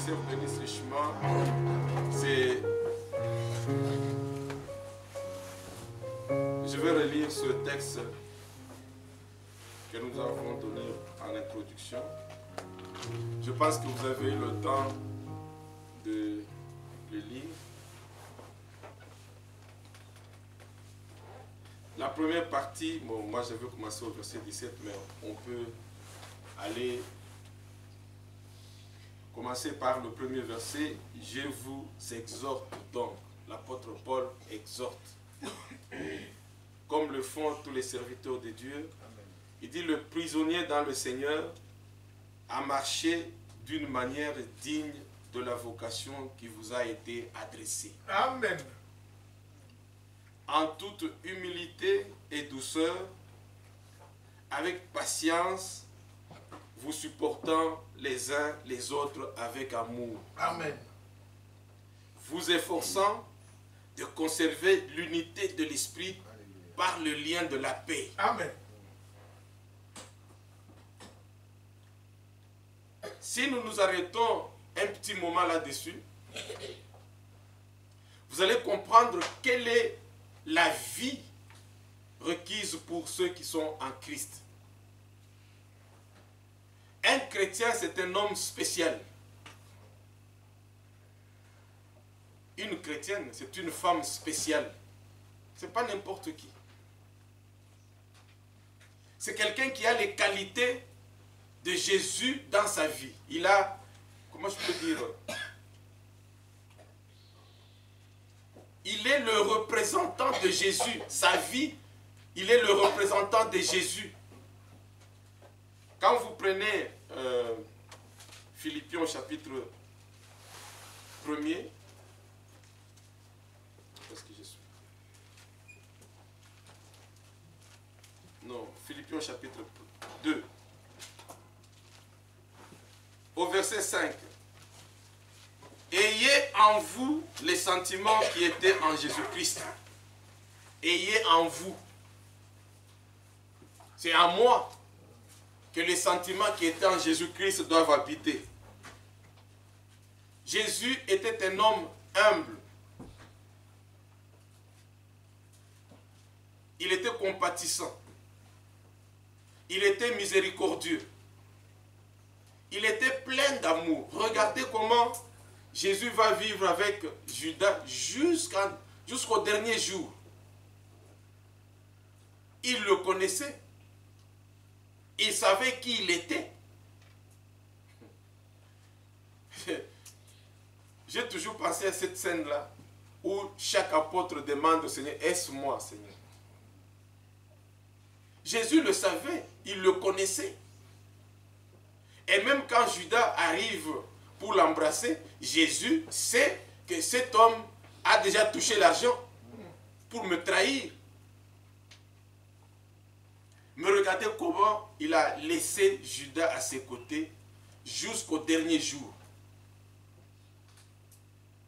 Seigneur vous bénisse richement. C'est... Je vais relire ce texte que nous avons donné en introduction. Je pense que vous avez eu le temps de le lire. La première partie, bon, moi je vais commencer au verset 17, mais on peut aller commencer par le premier verset. Je vous exhorte donc, l'apôtre Paul exhorte, comme le font tous les serviteurs de Dieu. Il dit, le prisonnier dans le Seigneur a marché d'une manière digne de la vocation qui vous a été adressée. Amen. En toute humilité et douceur, avec patience, vous supportant les uns les autres avec amour. Amen. Vous efforçant de conserver l'unité de l'esprit par le lien de la paix. Amen. Si nous nous arrêtons un petit moment là-dessus, vous allez comprendre quelle est la vie requise pour ceux qui sont en Christ. Un chrétien, c'est un homme spécial. Une chrétienne, c'est une femme spéciale. Ce n'est pas n'importe qui. C'est quelqu'un qui a les qualités de Jésus dans sa vie. Il a, comment je peux dire, il est le représentant de Jésus. Sa vie, il est le représentant de Jésus. Quand vous prenez Philippiens chapitre 1er, où est-ce que je suis? Non, Philippiens chapitre 2. Au verset 5. Ayez en vous les sentiments qui étaient en Jésus-Christ. Ayez en vous. C'est en moi que les sentiments qui étaient en Jésus-Christ doivent habiter. Jésus était un homme humble. Il était compatissant. Il était miséricordieux. Il était plein d'amour. Regardez comment Jésus va vivre avec Judas jusqu'au dernier jour. Il le connaissait. Il savait qui il était. J'ai toujours pensé à cette scène-là où chaque apôtre demande au Seigneur, est-ce moi, Seigneur? Jésus le savait, il le connaissait. Et même quand Judas arrive pour l'embrasser, Jésus sait que cet homme a déjà touché l'argent pour me trahir. Mais regardez comment il a laissé Judas à ses côtés jusqu'au dernier jour.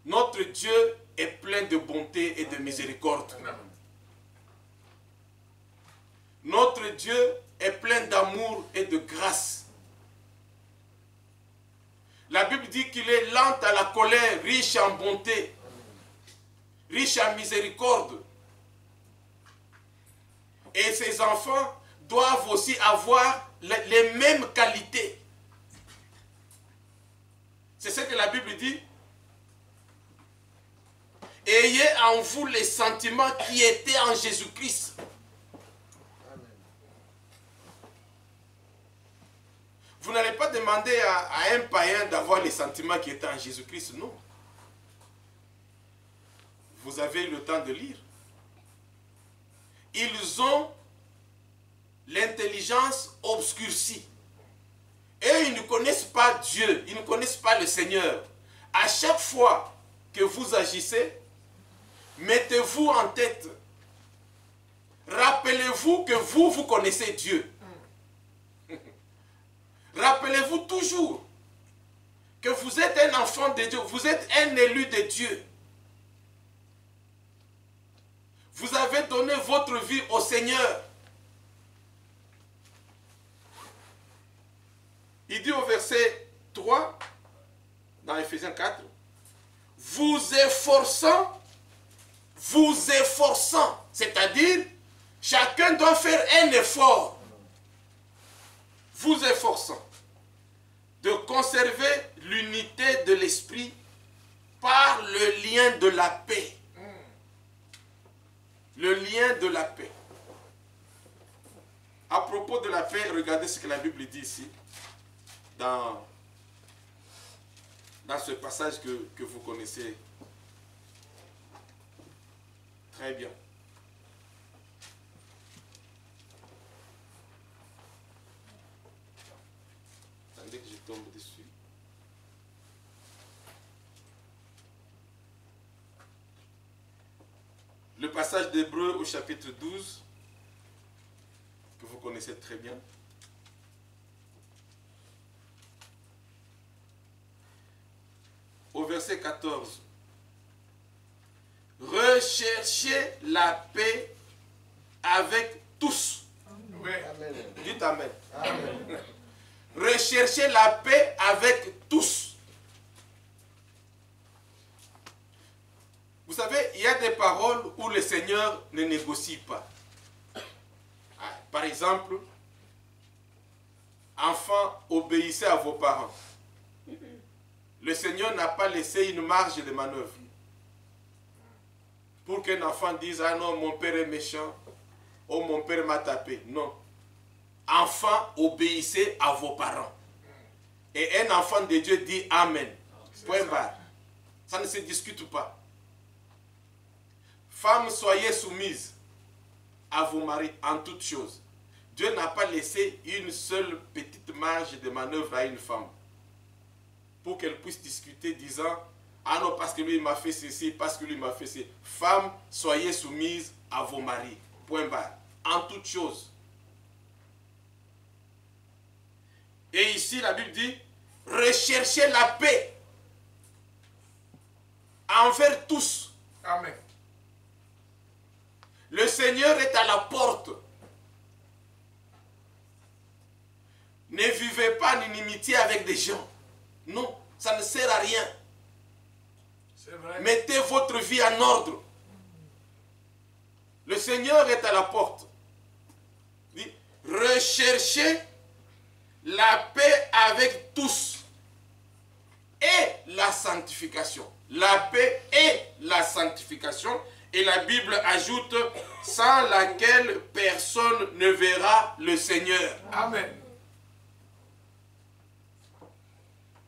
Notre Dieu est plein de bonté et de miséricorde. Notre Dieu est plein d'amour et de grâce. La Bible dit qu'il est lent à la colère, riche en bonté, riche en miséricorde. Et ses enfants doivent aussi avoir les mêmes qualités. C'est ce que la Bible dit. Ayez en vous les sentiments qui étaient en Jésus-Christ. Vous n'allez pas demander à un païen d'avoir les sentiments qui étaient en Jésus-Christ, non. Vous avez le temps de lire. Ils ont l'intelligence obscurcie. Et ils ne connaissent pas Dieu, ils ne connaissent pas le Seigneur. À chaque fois que vous agissez, mettez-vous en tête. Rappelez-vous que vous connaissez Dieu. Rappelez-vous toujours que vous êtes un enfant de Dieu, vous êtes un élu de Dieu. Vous avez donné votre vie au Seigneur. Il dit au verset 3, dans Ephésiens 4, vous efforçant, c'est-à-dire, chacun doit faire un effort, vous efforçant, de conserver l'unité de l'esprit par le lien de la paix. Le lien de la paix. À propos de la paix, regardez ce que la Bible dit ici, dans ce passage que vous connaissez très bien. Attendez que je tombe dessus. Le passage d'Hébreux au chapitre 12, que vous connaissez très bien. Au verset 14. Recherchez la paix avec tous. Oui. Amen. Dites Amen. Amen. Recherchez la paix avec tous. Vous savez, il y a des paroles où le Seigneur ne négocie pas. Par exemple, enfants, obéissez à vos parents. Le Seigneur n'a pas laissé une marge de manœuvre pour qu'un enfant dise « Ah non, mon père est méchant. Oh, mon père m'a tapé. » Non. Enfants, obéissez à vos parents. Et un enfant de Dieu dit « Amen ». Point barre. Ça ne se discute pas. Femmes, soyez soumises à vos maris en toutes choses. Dieu n'a pas laissé une seule petite marge de manœuvre à une femme pour qu'elle puisse discuter disant « Ah non, parce que lui il m'a fait ceci, parce que lui m'a fait ceci. » Femmes, soyez soumises à vos maris. Point barre. En toutes choses. Et ici, la Bible dit « Recherchez la paix envers tous. » Amen. Le Seigneur est à la porte. Ne vivez pas en inimitié avec des gens. Non, ça ne sert à rien. C'est vrai. Mettez votre vie en ordre. Le Seigneur est à la porte. Il dit, recherchez la paix avec tous et la sanctification. La paix et la sanctification. Et la Bible ajoute, sans laquelle personne ne verra le Seigneur. Amen.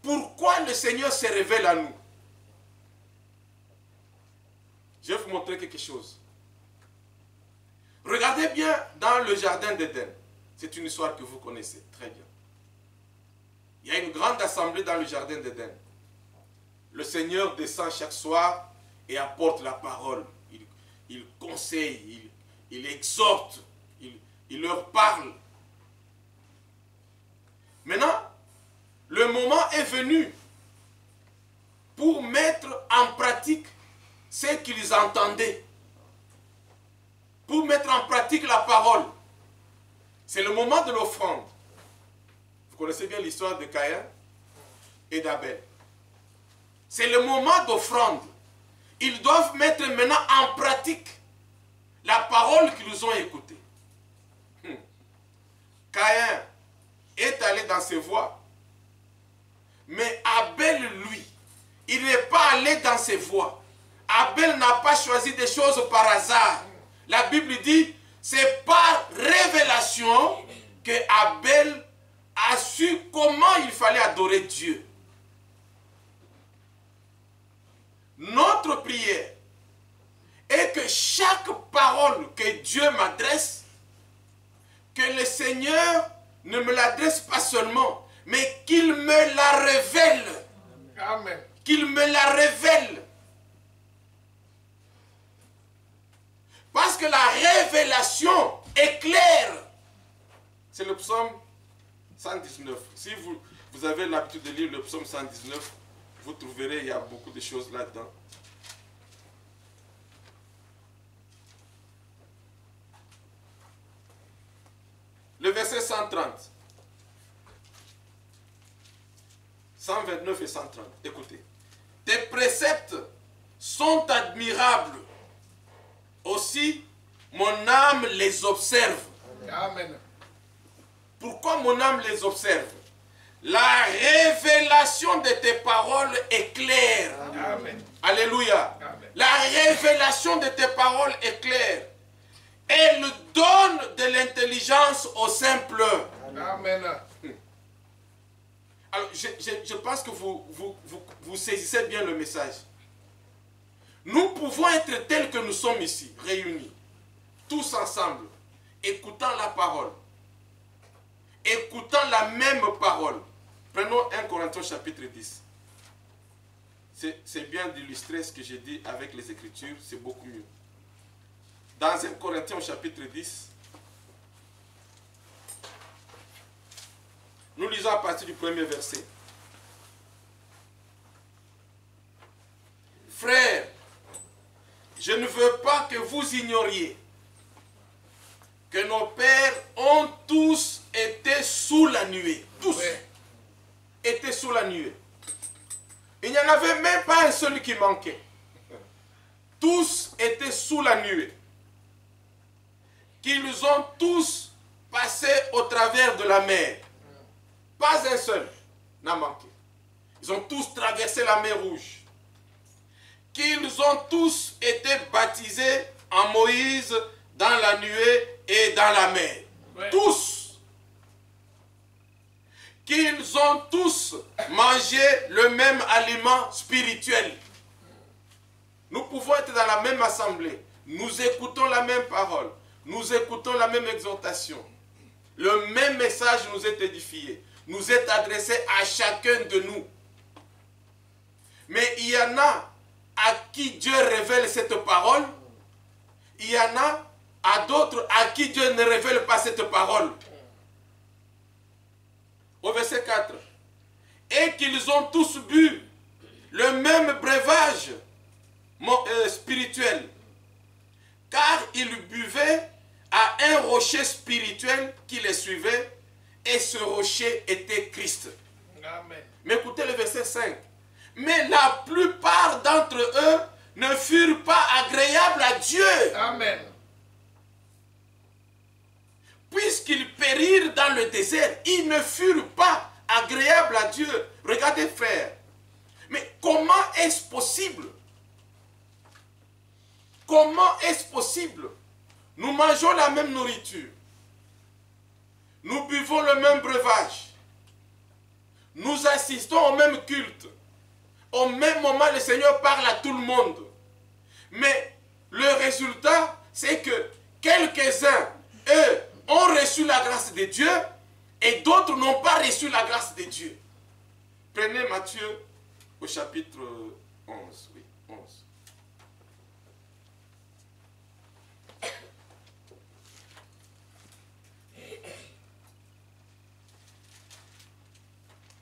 Pourquoi le Seigneur se révèle à nous? Je vais vous montrer quelque chose. Regardez bien dans le jardin d'Éden. C'est une histoire que vous connaissez très bien. Il y a une grande assemblée dans le jardin d'Éden. Le Seigneur descend chaque soir et apporte la parole. Il conseille, il exhorte, il leur parle. Maintenant, le moment est venu pour mettre en pratique ce qu'ils entendaient. Pour mettre en pratique la parole. C'est le moment de l'offrande. Vous connaissez bien l'histoire de Caïn et d'Abel. C'est le moment d'offrande. Ils doivent mettre maintenant en pratique la parole qu'ils ont écoutée. Caïn est allé dans ses voies, mais Abel, lui, il n'est pas allé dans ses voies. Abel n'a pas choisi des choses par hasard. La Bible dit, c'est par révélation que Abel a su comment il fallait adorer Dieu. Notre prière est que chaque parole que Dieu m'adresse, que le Seigneur ne me l'adresse pas seulement, mais qu'il me la révèle. Amen. Qu'il me la révèle. Parce que la révélation est claire. C'est le psaume 119. Si vous avez l'habitude de lire le psaume 119, vous trouverez, il y a beaucoup de choses là-dedans. Le verset 130. 129 et 130. Écoutez. Tes préceptes sont admirables. Aussi, mon âme les observe. Amen. Pourquoi mon âme les observe? La révélation de tes paroles est claire. Amen. Alléluia. Amen. La révélation de tes paroles est claire. Elle donne de l'intelligence aux simples. Amen. Alors, je pense que vous saisissez bien le message. Nous pouvons être tels que nous sommes ici, réunis, tous ensemble, écoutant la parole, écoutant la même parole. Prenons 1 Corinthiens chapitre 10. C'est bien d'illustrer ce que j'ai dit avec les Écritures, c'est beaucoup mieux. Dans 1 Corinthiens chapitre 10, nous lisons à partir du premier verset. Frères, je ne veux pas que vous ignoriez que nos pères ont tous été sous la nuée. Tous étaient sous la nuée. Il n'y en avait même pas un seul qui manquait. Tous étaient sous la nuée. Qu'ils ont tous passé au travers de la mer. Pas un seul n'a manqué. Ils ont tous traversé la mer Rouge. Qu'ils ont tous été baptisés en Moïse dans la nuée et dans la mer. Ouais. Tous. Qu'ils ont tous mangé le même aliment spirituel. Nous pouvons être dans la même assemblée. Nous écoutons la même parole. Nous écoutons la même exhortation. Le même message nous est édifié. Nous est adressé à chacun de nous. Mais il y en a à qui Dieu révèle cette parole. Il y en a à d'autres à qui Dieu ne révèle pas cette parole. Au verset 4. Et qu'ils ont tous bu le même breuvage spirituel. Car ils buvaient à un rocher spirituel qui les suivait. Et ce rocher était Christ. Amen. Mais écoutez le verset 5. Mais la plupart d'entre eux ne furent pas agréables à Dieu. Amen. Puisqu'ils périrent dans le désert, ils ne furent pas agréables à Dieu. Regardez, frères. Mais comment est-ce possible? Comment est-ce possible? Nous mangeons la même nourriture. Nous buvons le même breuvage. Nous assistons au même culte. Au même moment, le Seigneur parle à tout le monde. Mais le résultat, c'est que quelques-uns, eux, ont reçu la grâce de Dieu et d'autres n'ont pas reçu la grâce de Dieu. Prenez Matthieu au chapitre 11. Oui, 11.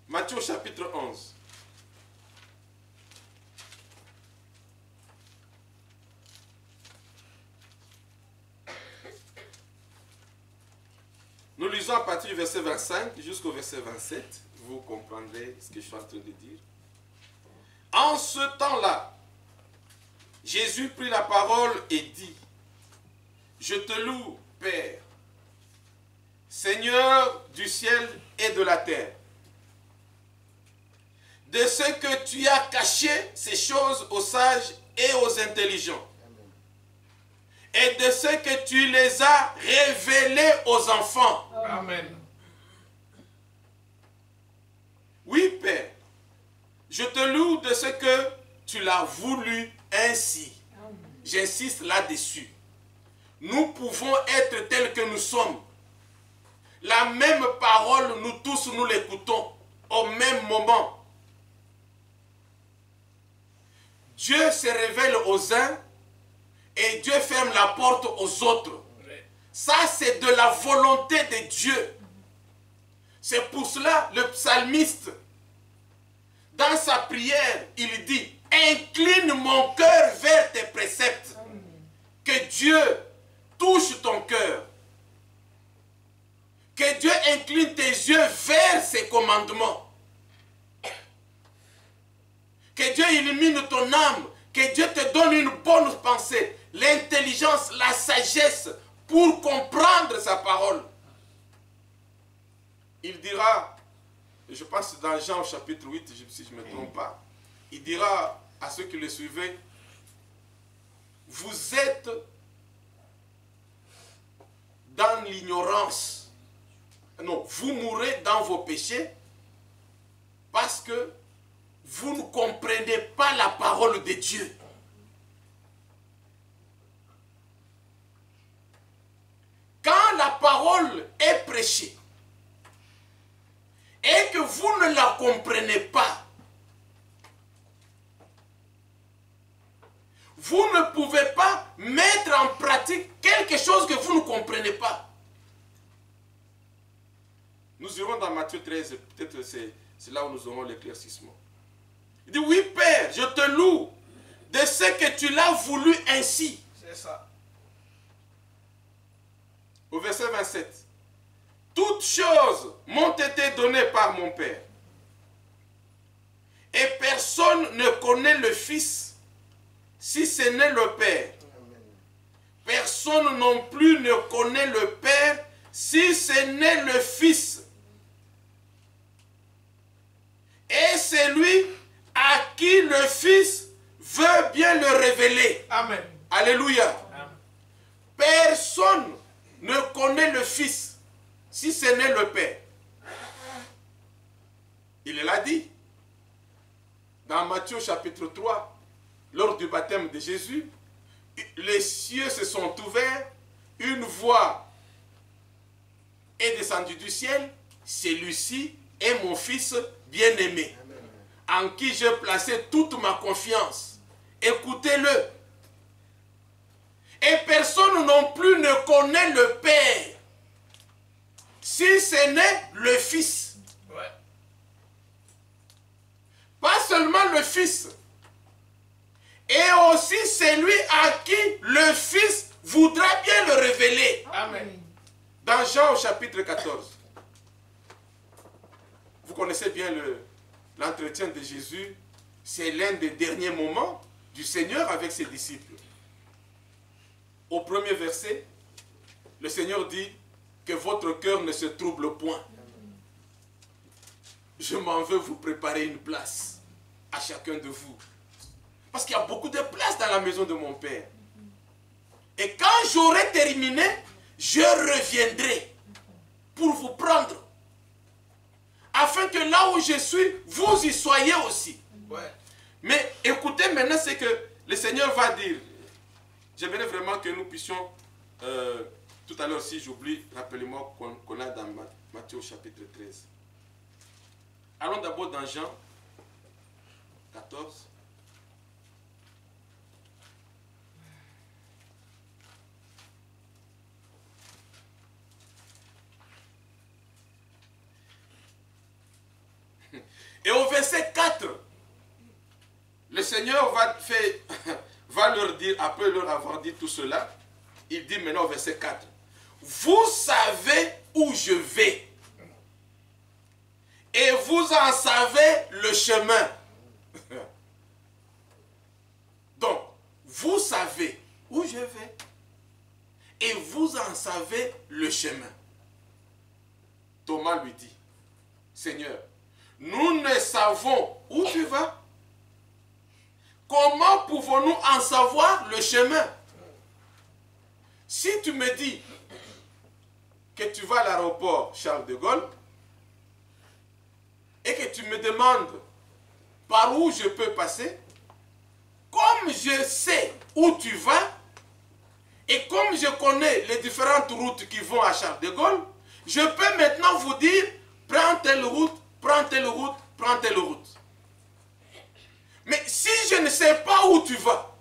Matthieu chapitre 11. Nous lisons à partir du verset 25 jusqu'au verset 27. Vous comprendrez ce que je suis en train de dire. En ce temps-là, Jésus prit la parole et dit: Je te loue, Père, Seigneur du ciel et de la terre, de ce que tu as caché ces choses aux sages et aux intelligents, et de ce que tu les as révélées aux enfants. Amen. Oui, Père, je te loue de ce que tu l'as voulu ainsi. J'insiste là-dessus. Nous pouvons être tels que nous sommes. La même parole, nous tous, nous l'écoutons au même moment. Dieu se révèle aux uns et Dieu ferme la porte aux autres. Ça, c'est de la volonté de Dieu. C'est pour cela le psalmiste, dans sa prière, il dit: incline mon cœur vers tes préceptes. Que Dieu touche ton cœur. Que Dieu incline tes yeux vers ses commandements. Que Dieu illumine ton âme. Que Dieu te donne une bonne pensée, l'intelligence, la sagesse pour comprendre sa parole. Il dira, je pense dans Jean au chapitre 8, si je ne me trompe pas, il dira à ceux qui le suivaient, vous êtes dans l'ignorance. Non, vous mourrez dans vos péchés parce que vous ne comprenez pas la parole de Dieu. Quand la parole est prêchée et que vous ne la comprenez pas, vous ne pouvez pas mettre en pratique quelque chose que vous ne comprenez pas. Nous irons dans Matthieu 13, peut-être c'est là où nous aurons l'éclaircissement. Il dit, oui Père, je te loue de ce que tu l'as voulu ainsi. C'est ça. Au verset 27. Toutes choses m'ont été données par mon Père. Et personne ne connaît le Fils si ce n'est le Père. Personne non plus ne connaît le Père si ce n'est le Fils. Et c'est lui à qui le Fils veut bien le révéler. Amen. Alléluia. Amen. Personne ne connaît le Fils si ce n'est le Père. Il l'a dit. Dans Matthieu chapitre 3, lors du baptême de Jésus, les cieux se sont ouverts, une voix est descendue du ciel, celui-ci est mon Fils bien-aimé, en qui j'ai placé toute ma confiance. Écoutez-le. Et personne non plus ne connaît le Père, si ce n'est le Fils. Ouais. Pas seulement le Fils, et aussi celui à qui le Fils voudra bien le révéler. Amen. Dans Jean au chapitre 14, vous connaissez bien l'entretien de Jésus, c'est l'un des derniers moments du Seigneur avec ses disciples. Au premier verset, le Seigneur dit que votre cœur ne se trouble point. Je m'en veux vous préparer une place à chacun de vous. Parce qu'il y a beaucoup de places dans la maison de mon Père. Et quand j'aurai terminé, je reviendrai pour vous prendre. Afin que là où je suis, vous y soyez aussi. Ouais. Mais écoutez maintenant ce que le Seigneur va dire. J'aimerais vraiment que nous puissions, tout à l'heure si j'oublie, rappelez-moi qu'on a dans Matthieu chapitre 13. Allons d'abord dans Jean 14. Et au verset 4, le Seigneur va leur dire, après leur avoir dit tout cela, il dit maintenant au verset 4, vous savez où je vais, et vous en savez le chemin. Donc, vous savez où je vais, et vous en savez le chemin. Thomas lui dit, Seigneur, nous ne savons où tu vas. Comment pouvons-nous en savoir le chemin? Si tu me dis que tu vas à l'aéroport Charles de Gaulle et que tu me demandes par où je peux passer, comme je sais où tu vas et comme je connais les différentes routes qui vont à Charles de Gaulle, je peux maintenant vous dire, prends telle route, prends telle route, prends telle route. Mais si je ne sais pas où tu vas,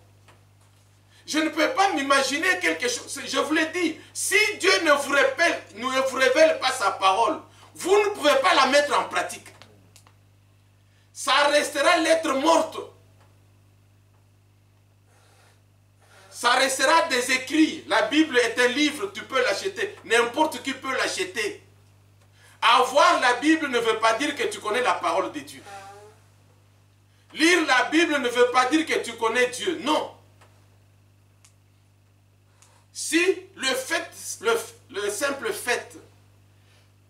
je ne peux pas m'imaginer quelque chose. Je vous l'ai dit, si Dieu ne vous révèle pas sa parole, vous ne pouvez pas la mettre en pratique. Ça restera lettre morte. Ça restera des écrits. La Bible est un livre, tu peux l'acheter. N'importe qui peut l'acheter. Avoir la Bible ne veut pas dire que tu connais la parole de Dieu. Lire la Bible ne veut pas dire que tu connais Dieu. Non. Si le simple fait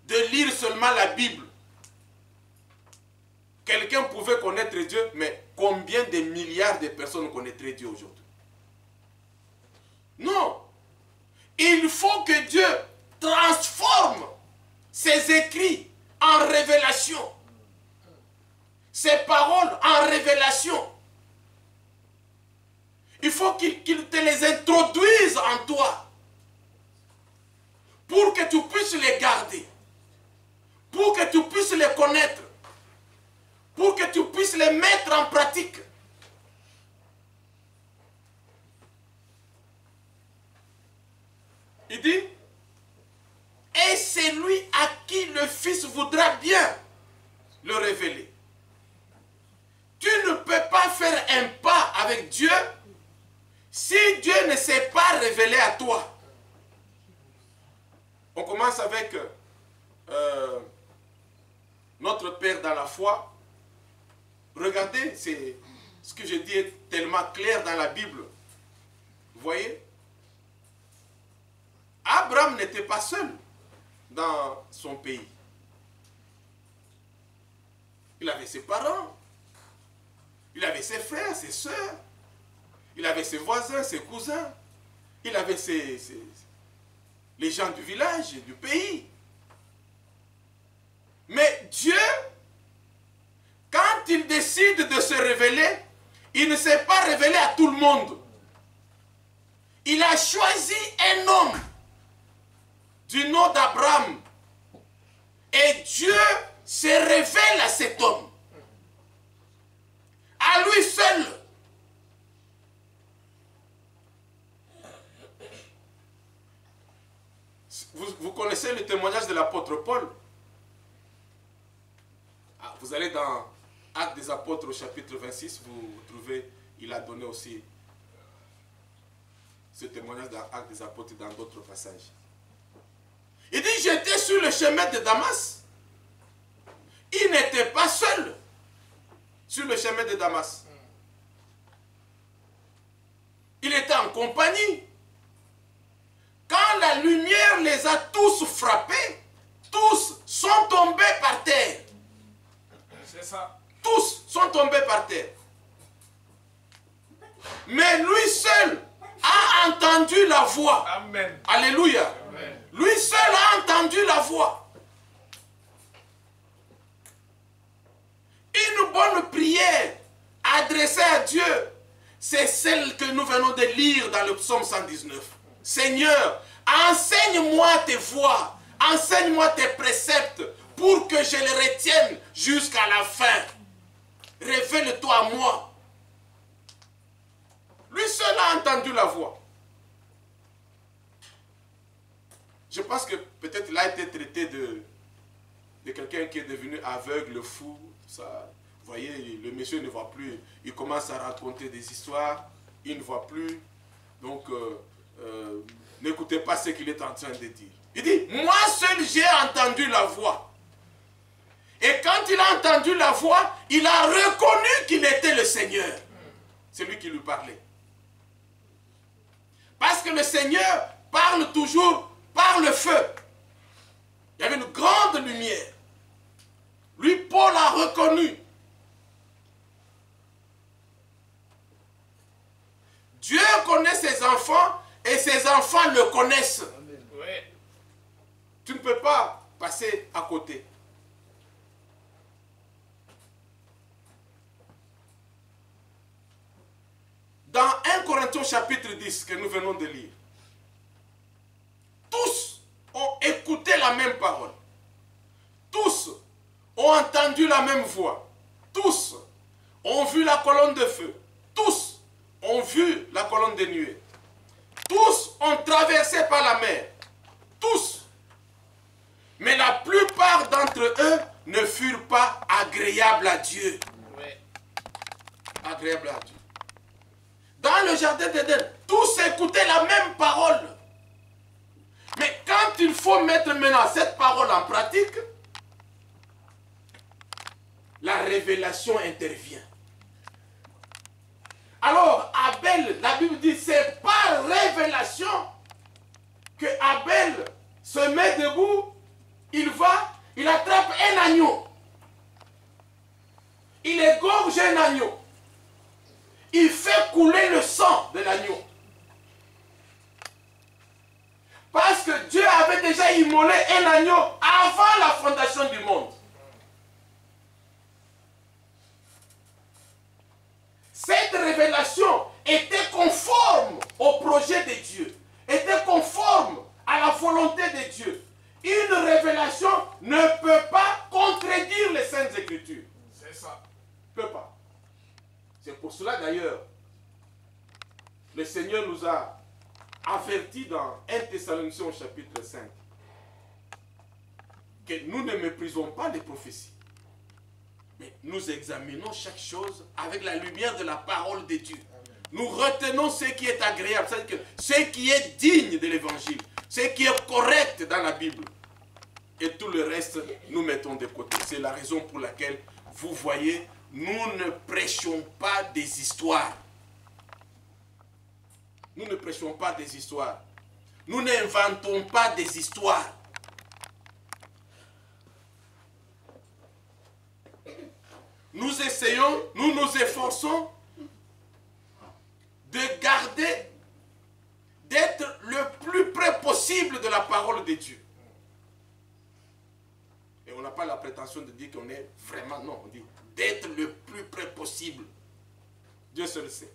de lire seulement la Bible, quelqu'un pouvait connaître Dieu, mais combien de milliards de personnes connaîtraient Dieu aujourd'hui? Non. Il faut que Dieu transforme ses écrits en révélation, ses paroles en révélation. Il faut qu'il te les introduise en toi pour que tu puisses les garder, pour que tu puisses les connaître, pour que tu puisses les mettre en pratique. Il dit, et c'est lui à qui le Fils voudra bien le révéler. Tu ne peux pas faire un pas avec Dieu si Dieu ne s'est pas révélé à toi. On commence avec notre Père dans la foi. Regardez, c'est ce que je dis est tellement clair dans la Bible. Vous voyez? Abraham n'était pas seul dans son pays. Il avait ses parents, il avait ses frères, ses soeurs, il avait ses voisins, ses cousins, il avait les gens du village, du pays. Mais Dieu, quand il décide de se révéler, il ne s'est pas révélé à tout le monde. Il a choisi un homme du nom d'Abraham. Et Dieu se révèle à cet homme. À lui seul. Vous connaissez le témoignage de l'apôtre Paul? Vous allez dans Actes des Apôtres au chapitre 26, vous trouvez, il a donné aussi ce témoignage dans Actes des Apôtres et dans d'autres passages. Il dit, j'étais sur le chemin de Damas. Il n'était pas seul sur le chemin de Damas. Il était en compagnie. Quand la lumière les a tous frappés, tous sont tombés par terre. C'est ça. Tous sont tombés par terre. Mais lui seul a entendu la voix. Amen. Alléluia. Amen. Lui seul a entendu la voix. Une bonne prière adressée à Dieu, c'est celle que nous venons de lire dans le psaume 119. Seigneur, enseigne-moi tes voies, enseigne-moi tes préceptes pour que je les retienne jusqu'à la fin. Révèle-toi à moi. Lui seul a entendu la voix. Je pense que peut-être il a été traité de quelqu'un qui est devenu aveugle, fou, tout ça. Vous voyez, le monsieur ne voit plus. Il commence à raconter des histoires. Il ne voit plus. Donc, n'écoutez pas ce qu'il est en train de dire. Il dit, moi seul j'ai entendu la voix. Et quand il a entendu la voix, il a reconnu qu'il était le Seigneur. C'est lui qui lui parlait. Parce que le Seigneur parle toujours par le feu. Il y avait une grande lumière. Lui, Paul a reconnu. Dieu connaît ses enfants et ses enfants le connaissent. Oui. Tu ne peux pas passer à côté. Dans 1 Corinthiens chapitre 10 que nous venons de lire, tous ont écouté la même parole. Tous ont entendu la même voix. Tous ont vu la colonne de feu. Tous ont vu la colonne de nuée. Tous ont traversé par la mer. Tous. Mais la plupart d'entre eux ne furent pas agréables à Dieu. Oui. Agréables à Dieu. Dans le jardin d'Éden, tous écoutaient la même parole. Mais quand il faut mettre maintenant cette parole en pratique, la révélation intervient. Abel, la Bible dit, c'est par révélation que Abel se met debout, il attrape un agneau. Il égorge un agneau. Il fait couler le sang de l'agneau. Parce que Dieu avait déjà immolé un agneau avant la fondation du monde. Cette révélation était conforme au projet de Dieu, était conforme à la volonté de Dieu. Une révélation ne peut pas contredire les Saintes Écritures. C'est ça. Ne peut pas. C'est pour cela d'ailleurs, le Seigneur nous a avertis dans 1 Thessaloniciens au chapitre 5 que nous ne méprisons pas les prophéties. Mais nous examinons chaque chose avec la lumière de la parole de Dieu. Nous retenons ce qui est agréable, c'est-à-dire que ce qui est digne de l'évangile, ce qui est correct dans la Bible. Et tout le reste, nous mettons de côté. C'est la raison pour laquelle, vous voyez, nous ne prêchons pas des histoires. Nous ne prêchons pas des histoires. Nous n'inventons pas des histoires. Nous essayons, nous nous efforçons de garder, d'être le plus près possible de la parole de Dieu. Et on n'a pas la prétention de dire qu'on est vraiment, non, on dit d'être le plus près possible. Dieu seul sait.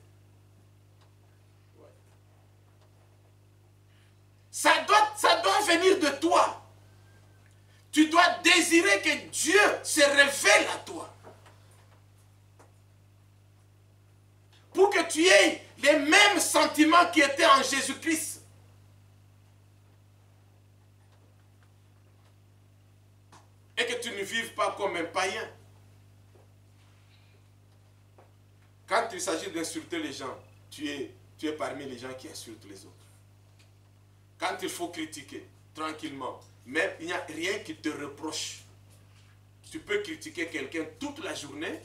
Ouais. Ça doit venir de toi. Tu dois désirer que Dieu se révèle à toi. Pour que tu aies les mêmes sentiments qui étaient en Jésus-Christ. Et que tu ne vives pas comme un païen. Quand il s'agit d'insulter les gens, tu es parmi les gens qui insultent les autres. Quand il faut critiquer, tranquillement, même il n'y a rien qui te reproche. Tu peux critiquer quelqu'un toute la journée,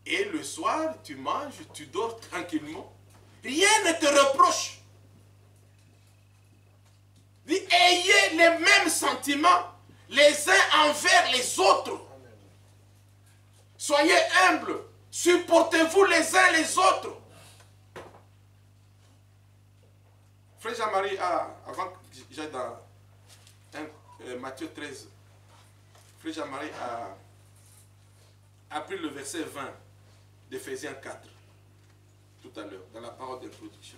et le soir, tu manges, tu dors tranquillement. Rien ne te reproche. Dis, ayez les mêmes sentiments les uns envers les autres. Soyez humbles. Supportez-vous les uns les autres. Frère Jean-Marie, avant que j'aille dans Matthieu 13, Frère Jean-Marie a pris le verset 20 d'Éphésiens 4, tout à l'heure, dans la parole d'introduction.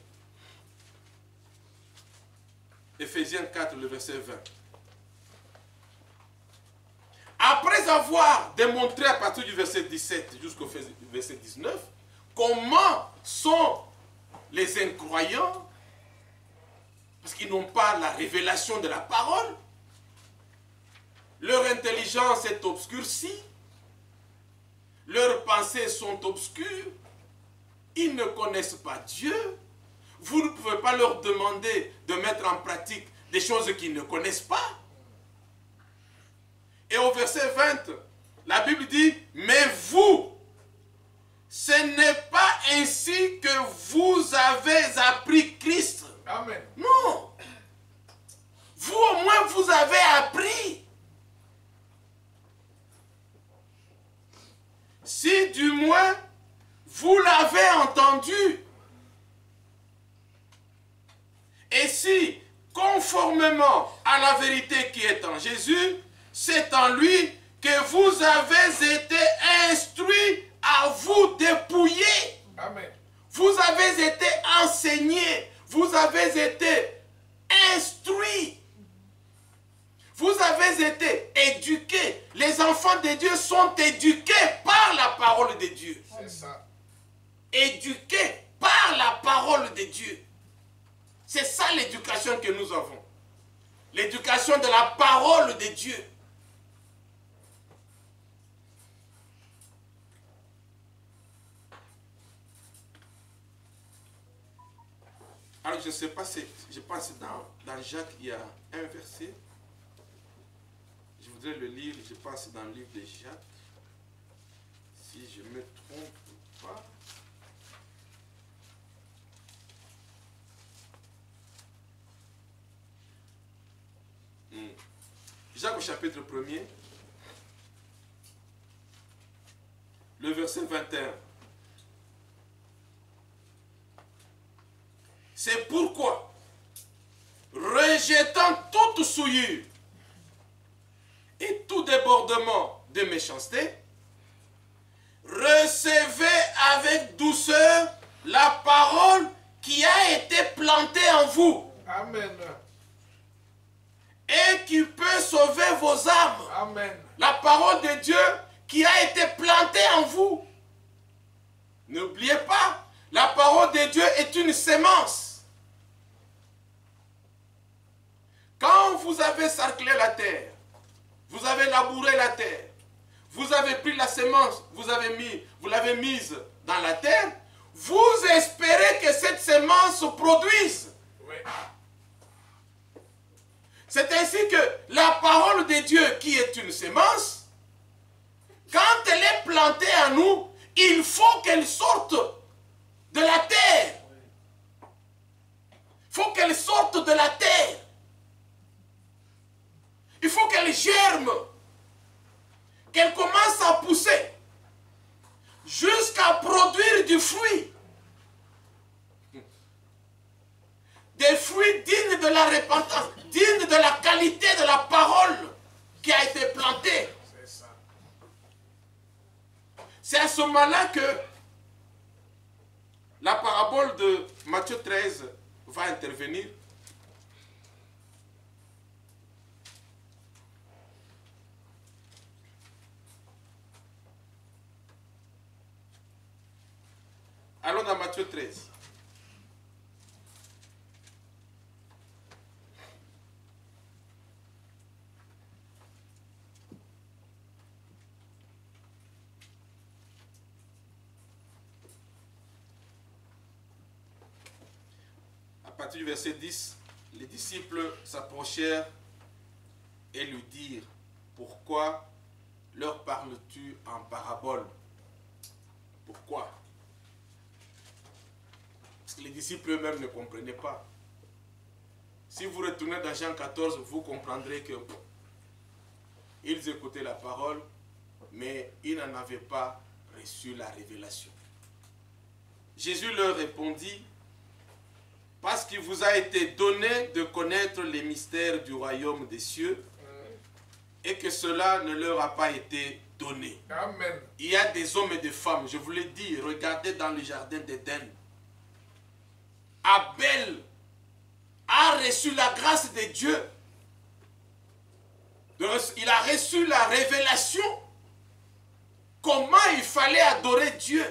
Éphésiens 4, le verset 20. Après avoir démontré à partir du verset 17 jusqu'au verset 19, comment sont les incroyants, parce qu'ils n'ont pas la révélation de la parole, leur intelligence est obscurcie, leurs pensées sont obscures, ils ne connaissent pas Dieu, vous ne pouvez pas leur demander de mettre en pratique des choses qu'ils ne connaissent pas. Et au verset 20, la Bible dit, mais vous, ce n'est pas ainsi que vous avez appris Christ. Amen. Non. Vous au moins vous avez appris. Si du moins vous l'avez entendu. Et si, conformément à la vérité qui est en Jésus, c'est en lui que vous avez été instruits à vous dépouiller. Amen. Vous avez été enseignés. Vous avez été instruits. Vous avez été éduqués. Les enfants de Dieu sont éduqués par la parole de Dieu. C'est ça. Éduqués par la parole de Dieu. C'est ça l'éducation que nous avons. L'éducation de la parole de Dieu. Alors je ne sais pas, je pense que dans Jacques, il y a un verset. Je voudrais le lire, je pense dans le livre de Jacques. Si je ne me trompe pas. Jacques au chapitre 1er, le verset 21. C'est pourquoi, rejetant toute souillure et tout débordement de méchanceté, recevez avec douceur la parole qui a été plantée en vous. Amen. Et qui peut sauver vos âmes. Amen. La parole de Dieu qui a été plantée en vous. N'oubliez pas, la parole de Dieu est une sémence. Quand vous avez sarclé la terre, vous avez labouré la terre, vous avez pris la sémence, vous l'avez mise dans la terre, vous espérez que cette sémence produise. Oui. C'est ainsi que la parole de Dieu qui est une sémence, quand elle est plantée en nous, il faut qu'elle sorte de la terre. Il faut qu'elle sorte de la terre. Il faut qu'elle germe, qu'elle commence à pousser, jusqu'à produire du fruit. Des fruits dignes de la repentance, dignes de la qualité de la parole qui a été plantée. C'est ça. C'est à ce moment-là que la parabole de Matthieu 13 va intervenir. Allons dans Matthieu 13. À partir du verset 10, les disciples s'approchèrent et lui dirent, pourquoi leur parles-tu en parabole? Pourquoi? Parce que les disciples eux-mêmes ne comprenaient pas. Si vous retournez dans Jean 14, vous comprendrez que ils écoutaient la parole, mais ils n'en avaient pas reçu la révélation. Jésus leur répondit, parce qu'il vous a été donné de connaître les mystères du royaume des cieux, et que cela ne leur a pas été donné. Amen. Il y a des hommes et des femmes, je vous l'ai dit, regardez dans le jardin d'Éden. Abel a reçu la grâce de Dieu. Il a reçu la révélation. Comment il fallait adorer Dieu.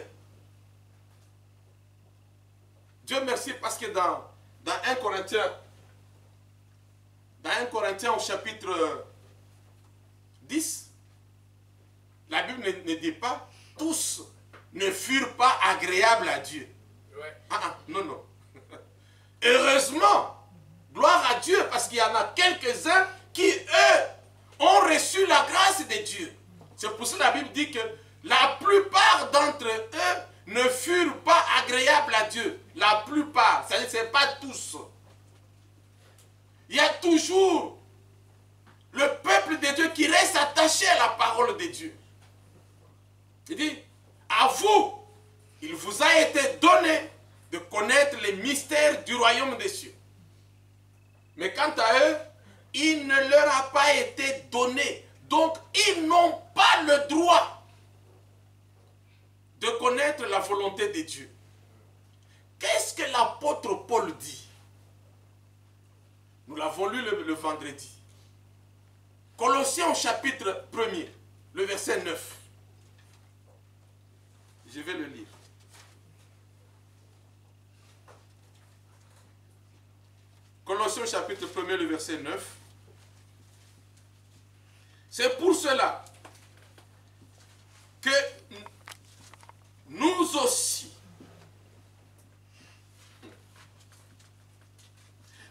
Dieu merci parce que dans 1 Corinthiens au chapitre 10, la Bible ne dit pas tous ne furent pas agréables à Dieu. Ouais. Non, non. Heureusement, gloire à Dieu, parce qu'il y en a quelques-uns qui, eux, ont reçu la grâce de Dieu. C'est pour ça que la Bible dit que la plupart d'entre eux ne furent pas agréables à Dieu. La plupart, ça ne c'est pas tous. Il y a toujours le peuple de Dieu qui reste attaché à la parole de Dieu. Il dit, à vous, il vous a été donné de connaître les mystères du royaume des cieux. Mais quant à eux, il ne leur a pas été donné. Donc, ils n'ont pas le droit de connaître la volonté de Dieu. Qu'est-ce que l'apôtre Paul dit? Nous l'avons lu le vendredi. Colossiens au chapitre 1er, le verset 9. Je vais le lire. Colossiens au chapitre 1er, le verset 9. C'est pour cela que nous aussi,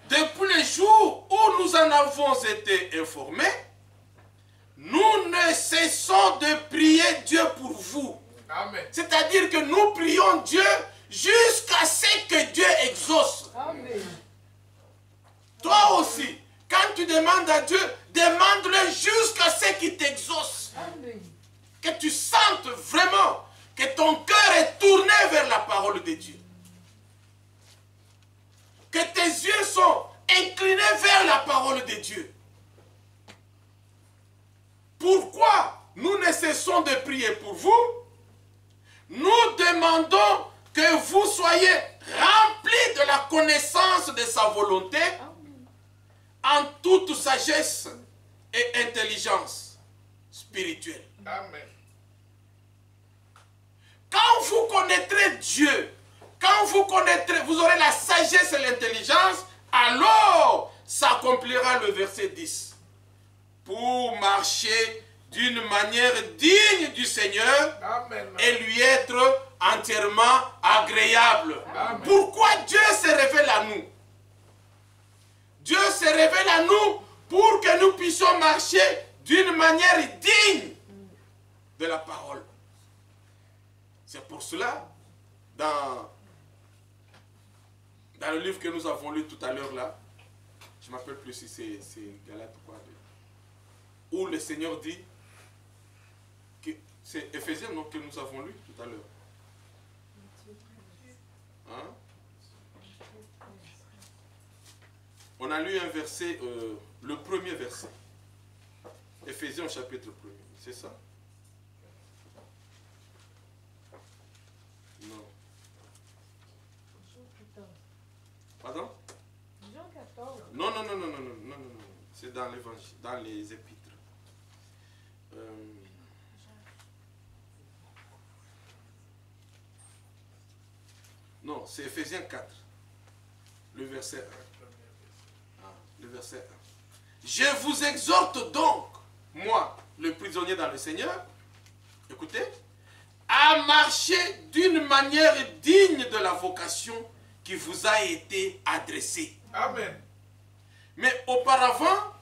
depuis les jours où nous en avons été informés, nous ne cessons de prier Dieu pour vous. Amen. C'est-à-dire que nous prions Dieu jusqu'à ce que Dieu exauce. Amen. Toi aussi, quand tu demandes à Dieu Demande-le jusqu'à ce qu'il t'exauce. Que tu sentes vraiment que ton cœur est tourné vers la parole de Dieu. Que tes yeux sont inclinés vers la parole de Dieu. Pourquoi nous ne cessons de prier pour vous? Nous demandons que vous soyez remplis de la connaissance de sa volonté en toute sagesse et intelligence spirituelle. Amen. Quand vous connaîtrez Dieu, quand vous connaîtrez, vous aurez la sagesse et l'intelligence, alors s'accomplira le verset 10. Pour marcher d'une manière digne du Seigneur. Amen. Et lui être entièrement agréable. Amen. Pourquoi Dieu se révèle à nous? Dieu se révèle à nous pour que nous puissions marcher d'une manière digne de la parole. C'est pour cela, dans le livre que nous avons lu tout à l'heure là, je ne m'appelle plus si c'est Galate ou quoi, où le Seigneur dit, que c'est Éphésiens non, que nous avons lu tout à l'heure. Hein? On a lu un verset, le premier verset. Éphésiens chapitre 1er, c'est ça? Non. Pardon? Jean 14. Non. C'est dans l'évangile, dans les épîtres. Non, c'est Éphésiens 4. Le verset 1. Le verset 1. Je vous exhorte donc, moi, le prisonnier dans le Seigneur, écoutez, à marcher d'une manière digne de la vocation qui vous a été adressée. Amen. Mais auparavant,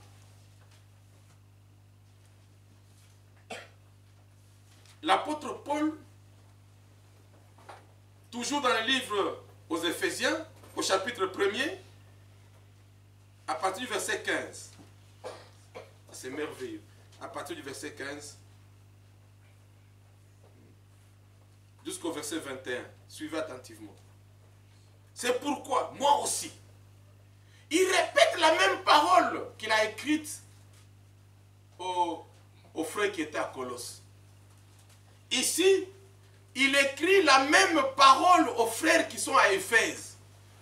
l'apôtre Paul, toujours dans le livre aux Éphésiens, au chapitre 1er, à partir du verset 15, c'est merveilleux, à partir du verset 15 jusqu'au verset 21, suivez attentivement. C'est pourquoi, moi aussi, il répète la même parole qu'il a écrite aux frères qui étaient à Colosse. Ici, il écrit la même parole aux frères qui sont à Éphèse,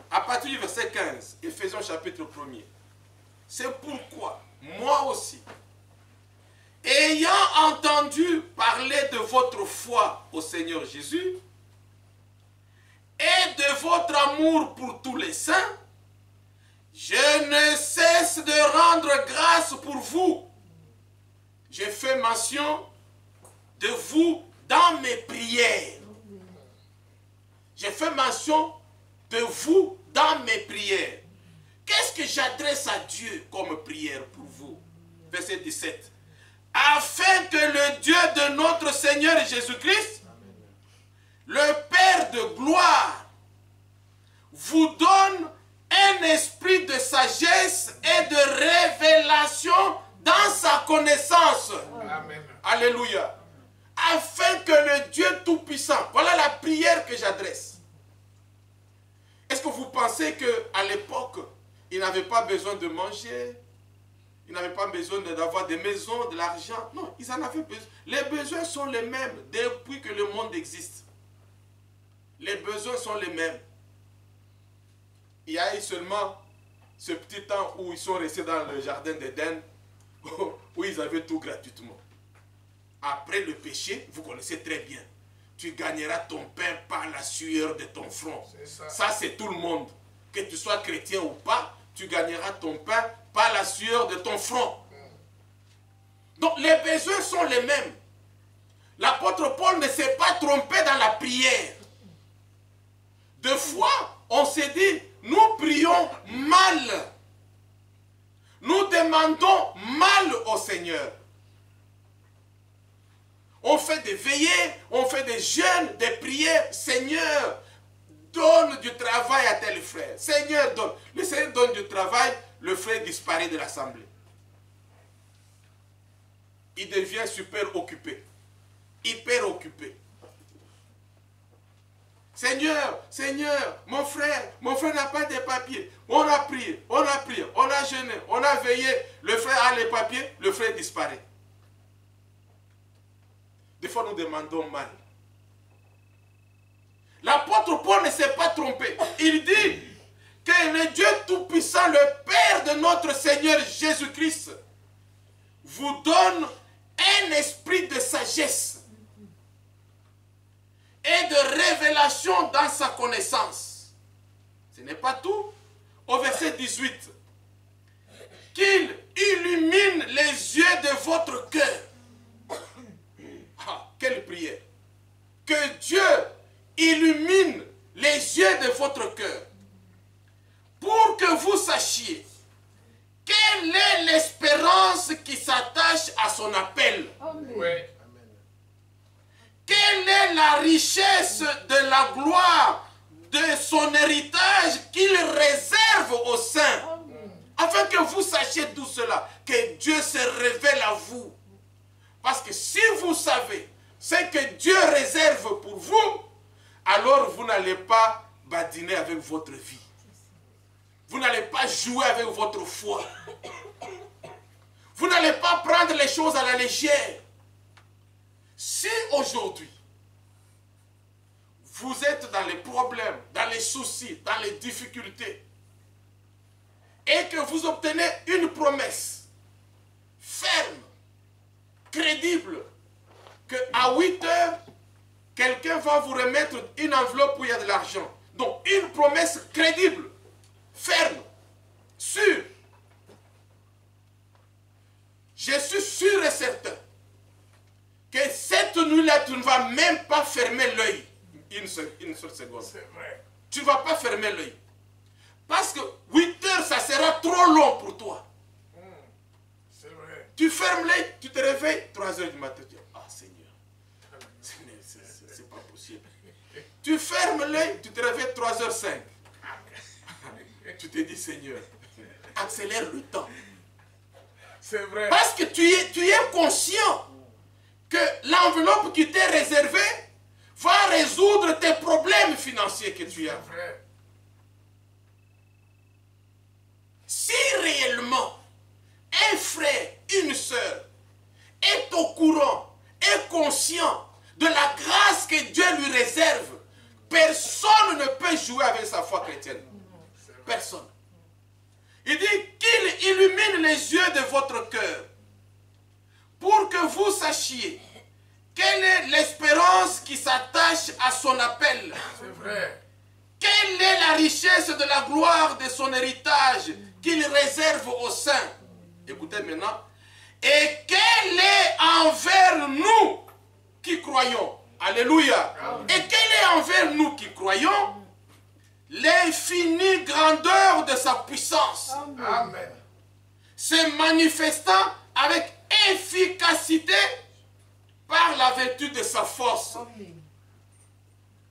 à partir du verset 15, Éphésiens chapitre 1er. C'est pourquoi, moi aussi, ayant entendu parler de votre foi au Seigneur Jésus et de votre amour pour tous les saints, je ne cesse de rendre grâce pour vous. J'ai fait mention de vous dans mes prières. J'ai fait mention de vous dans mes prières. Qu'est-ce que j'adresse à Dieu comme prière pour vous? Verset 17. Afin que le Dieu de notre Seigneur Jésus-Christ, le Père de gloire, vous donne un esprit de sagesse et de révélation dans sa connaissance. Amen. Alléluia. Afin que le Dieu Tout-Puissant, voilà la prière que j'adresse. Est-ce que vous pensez qu'à l'époque, ils n'avaient pas besoin de manger? Ils n'avaient pas besoin d'avoir des maisons, de l'argent? Non, ils en avaient besoin. Les besoins sont les mêmes depuis que le monde existe. Les besoins sont les mêmes. Il y a eu seulement ce petit temps où ils sont restés dans le jardin d'Éden, où ils avaient tout gratuitement. Après le péché, vous connaissez très bien, tu gagneras ton pain par la sueur de ton front. Ça c'est tout le monde. Que tu sois chrétien ou pas, tu gagneras ton pain par la sueur de ton front. Donc les besoins sont les mêmes. L'apôtre Paul ne s'est pas trompé dans la prière. Deux fois, on s'est dit, nous prions mal. Nous demandons mal au Seigneur. On fait des veillées, on fait des jeûnes, des prières. Seigneur, donne du travail à tel frère. Seigneur, donne. Le Seigneur donne du travail, le frère disparaît de l'assemblée. il devient super occupé, hyper occupé. Seigneur, Seigneur, mon frère n'a pas de papiers. On a prié, on a jeûné, on a veillé. Le frère a les papiers, le frère disparaît. Des fois, nous demandons mal. L'apôtre Paul ne s'est pas trompé. Il dit que le Dieu Tout-Puissant, le Père de notre Seigneur Jésus-Christ, vous donne un esprit de sagesse et de révélation dans sa connaissance. Ce n'est pas tout. Au verset 18, qu'il illumine les yeux de votre cœur. Ah, quelle prière! Que Dieu illumine les yeux de votre cœur pour que vous sachiez quelle est l'espérance qui s'attache à son appel. Oui. Quelle est la richesse de la gloire de son héritage qu'il réserve aux saints, afin que vous sachiez tout cela, que Dieu se révèle à vous. Parce que si vous savez ce que Dieu réserve pour vous, alors vous n'allez pas badiner avec votre vie. Vous n'allez pas jouer avec votre foi. Vous n'allez pas prendre les choses à la légère. Si aujourd'hui, vous êtes dans les problèmes, dans les soucis, dans les difficultés, et que vous obtenez une promesse ferme, crédible, qu'à 8 heures, quelqu'un va vous remettre une enveloppe où il y a de l'argent. Donc, une promesse crédible, ferme, sûre. Je suis sûr et certain que cette nuit-là, tu ne vas même pas fermer l'œil une seule seconde. C'est vrai. Tu ne vas pas fermer l'œil. Parce que 8 heures, ça sera trop long pour toi. C'est vrai. Tu fermes l'œil, tu te réveilles, 3 heures du matin, tu dis, ah Seigneur, c'est pas possible. Tu fermes l'œil, tu te réveilles 3h05. Tu te dis, Seigneur, accélère le temps. C'est vrai. Parce que tu es conscient que l'enveloppe qui t'est réservée va résoudre tes problèmes financiers que tu as. C'est vrai. Si réellement un frère, une sœur est au courant, est conscient de la grâce que Dieu lui réserve, personne ne peut jouer avec sa foi chrétienne. Personne. Il dit qu'il illumine les yeux de votre cœur pour que vous sachiez quelle est l'espérance qui s'attache à son appel. C'est vrai. Quelle est la richesse de la gloire de son héritage qu'il réserve aux saints. Écoutez maintenant. Et quelle est envers nous qui croyons. Alléluia. Amen. Et quelle est envers nous qui croyons l'infinie grandeur de sa puissance. Amen. Se manifestant avec efficacité par la vertu de sa force.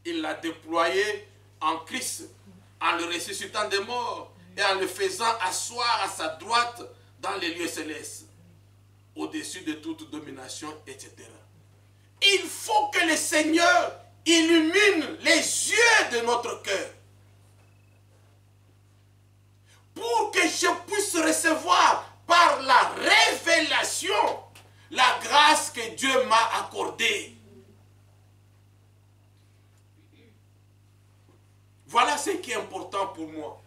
Il l'a déployé en Christ, en le ressuscitant des morts et en le faisant asseoir à sa droite dans les lieux célestes, au-dessus de toute domination, etc. Il faut que le Seigneur illumine les yeux de notre cœur pour que je puisse recevoir par la révélation la grâce que Dieu m'a accordée. Voilà ce qui est important pour moi.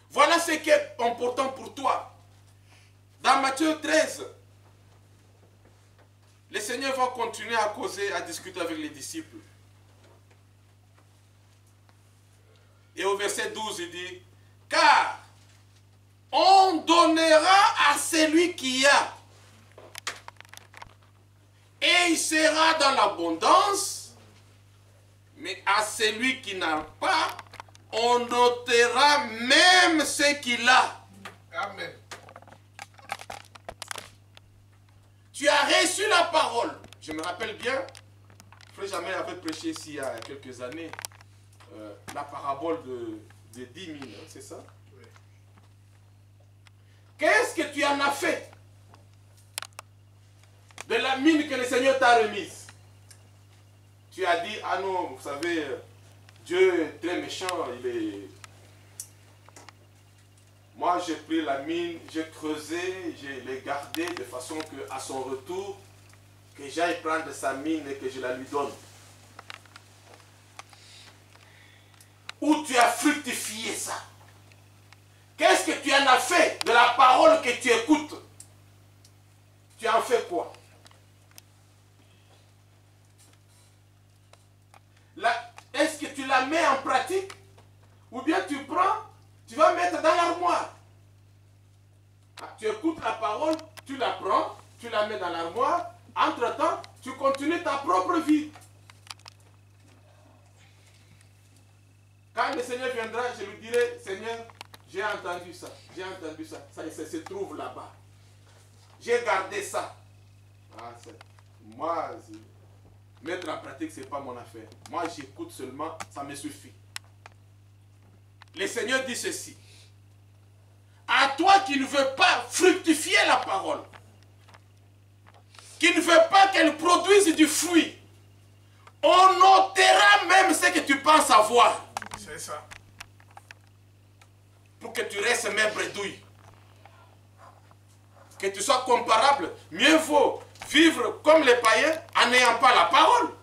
Voilà ce qui est important pour toi. Dans Matthieu 13, le Seigneur va continuer à causer, à discuter avec les disciples. Et au verset 12, il dit, « Car on donnera à celui qui a, et il sera dans l'abondance, mais à celui qui n'a pas, on notera même ce qu'il a. » Amen. Tu as reçu la parole. Je me rappelle bien, Frère Jamel avait prêché ici il y a quelques années la parabole de 10 000, hein, c'est ça? Oui. Qu'est-ce que tu en as fait? de la mine que le Seigneur t'a remise. Tu as dit, ah non, vous savez, Dieu est très méchant, il est... Moi, j'ai pris la mine, j'ai creusé, je l'ai gardée de façon qu'à son retour, que j'aille prendre sa mine et que je la lui donne. Où tu as fructifié ça? Qu'est-ce que tu en as fait de la parole que tu écoutes? Tu en fais quoi? Est-ce que tu la mets en pratique? Ou bien tu prends, tu vas mettre dans l'armoire. Tu écoutes la parole, tu la prends, tu la mets dans l'armoire. Entre-temps, tu continues ta propre vie. Quand le Seigneur viendra, je lui dirai, Seigneur, j'ai entendu ça, ça se trouve là-bas. J'ai gardé ça. Ah, moi, mettre en pratique, ce n'est pas mon affaire. Moi, j'écoute seulement, ça me suffit. Le Seigneur dit ceci. À toi qui ne veux pas fructifier la parole, qui ne veut pas qu'elle produise du fruit, on notera même ce que tu penses avoir. C'est ça. Pour que tu restes même bredouille. Que tu sois comparable. Mieux vaut vivre comme les païens en n'ayant pas la parole,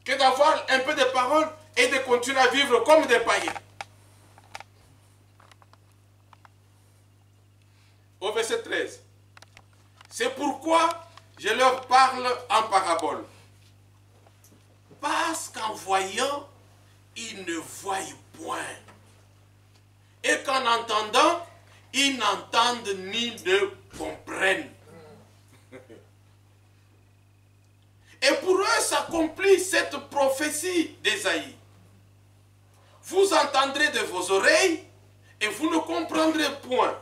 que d'avoir un peu de parole et de continuer à vivre comme des païens. Au verset 13. C'est pourquoi je leur parle en parabole. Parce qu'en voyant, ils ne voient point. Et qu'en entendant, ils n'entendent ni ne comprennent. Et pour eux s'accomplit cette prophétie d'Ésaïe. Vous entendrez de vos oreilles et vous ne comprendrez point.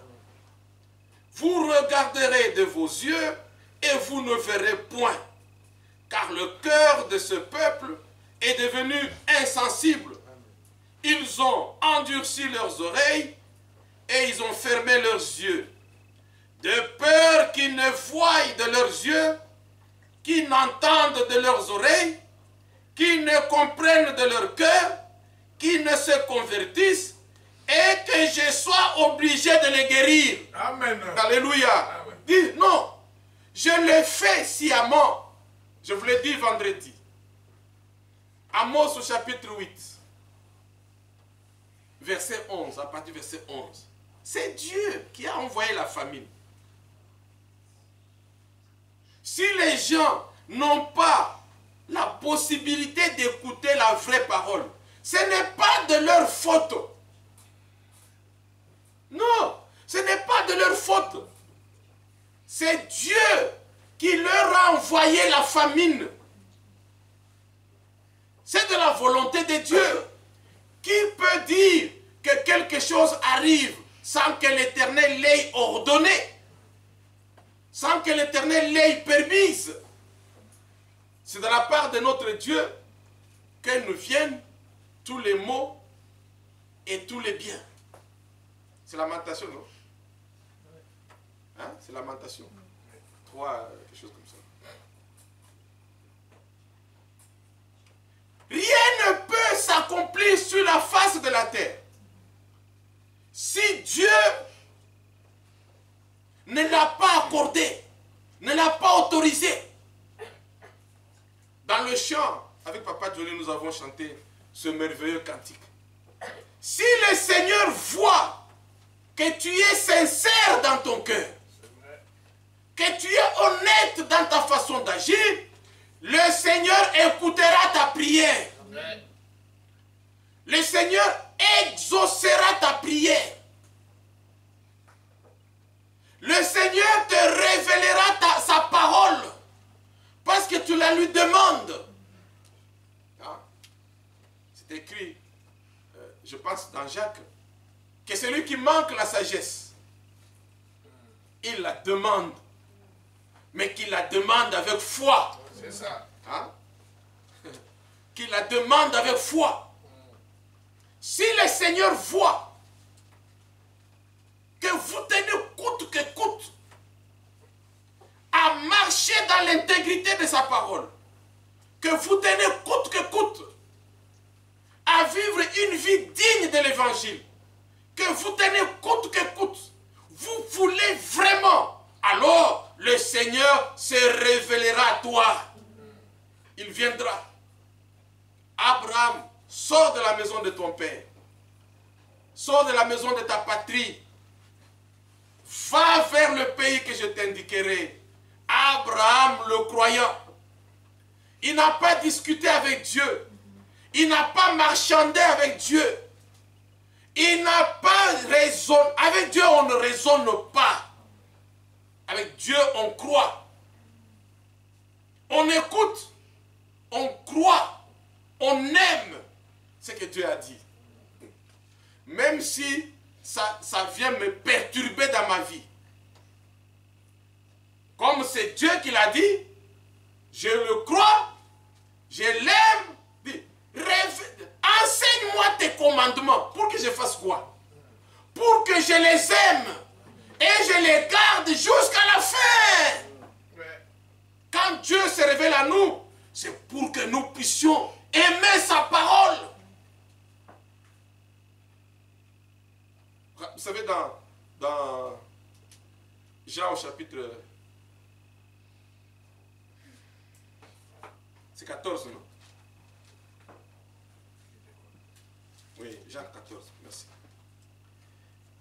Vous regarderez de vos yeux et vous ne verrez point. Car le cœur de ce peuple est devenu insensible. Ils ont endurci leurs oreilles et ils ont fermé leurs yeux. De peur qu'ils ne voient de leurs yeux, qu'ils n'entendent de leurs oreilles, qu'ils ne comprennent de leur cœur, qu'ils ne se convertissent et que je sois obligé de les guérir. Amen. Alléluia. Amen. Dis non, je l'ai fait sciemment. Je vous l'ai dit vendredi. Amos au chapitre 8, verset 11, à partir du verset 11. C'est Dieu qui a envoyé la famine. Si les gens n'ont pas la possibilité d'écouter la vraie parole, ce n'est pas de leur faute. Non, ce n'est pas de leur faute. C'est Dieu qui leur a envoyé la famine. C'est de la volonté de Dieu. Qui peut dire que quelque chose arrive sans que l'Éternel l'ait ordonné, sans que l'Éternel l'ait permise? C'est de la part de notre Dieu que nous viennent tous les maux et tous les biens. C'est lamentation, non? Hein? C'est lamentation. 3, quelque chose comme ça. Rien ne peut s'accomplir sur la face de la terre si Dieu ne l'a pas accordé, ne l'a pas autorisé. Dans le chant, avec Papa Johnny, nous avons chanté ce merveilleux cantique. Si le Seigneur voit que tu es sincère dans ton cœur, que tu es honnête dans ta façon d'agir, le Seigneur écoutera ta prière. Amen. Le Seigneur exaucera ta prière. Le Seigneur te révélera sa parole parce que tu la lui demandes. Hein? C'est écrit, je pense dans Jacques, que celui qui manque la sagesse, il la demande, mais qu'il la demande avec foi. C'est ça. Hein? Qu'il la demande avec foi. Si le Seigneur voit que vous tenez coûte que coûte à à marcher dans l'intégrité de sa parole, que vous tenez coûte que coûte à vivre une vie digne de l'évangile, que vous tenez coûte que coûte, vous voulez vraiment, alors le Seigneur se révélera à toi. Il viendra. Abraham, sors de la maison de ton père. Sors de la maison de ta patrie. Va vers le pays que je t'indiquerai. Abraham, le croyant, il n'a pas discuté avec Dieu. Il n'a pas marchandé avec Dieu. Il n'a pas raisonné. Avec Dieu, on ne raisonne pas. Avec Dieu, on croit. On écoute. On croit. On aime ce que Dieu a dit. Même si ça vient me perturber dans ma vie. Comme c'est Dieu qui l'a dit, je le crois, je l'aime. Enseigne-moi tes commandements. Pour que je fasse quoi? Pour que je les aime. Et je les garde jusqu'à la fin. Quand Dieu se révèle à nous, c'est pour que nous puissions aimer sa parole. Vous savez, dans Jean au chapitre... C'est 14, non? Oui, Jean 14, merci.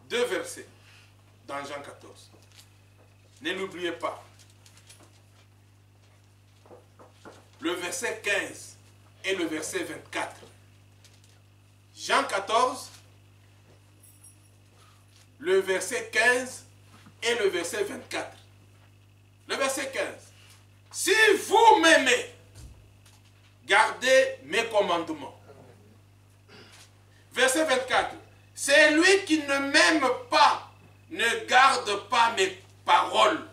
2 versets dans Jean 14. Ne l'oubliez pas. Le verset 15 et le verset 24. Jean 14, le verset 15 et le verset 24. Le verset 15. Si vous m'aimez, gardez mes commandements. Verset 24. C'est lui qui ne m'aime pas, ne garde pas mes paroles.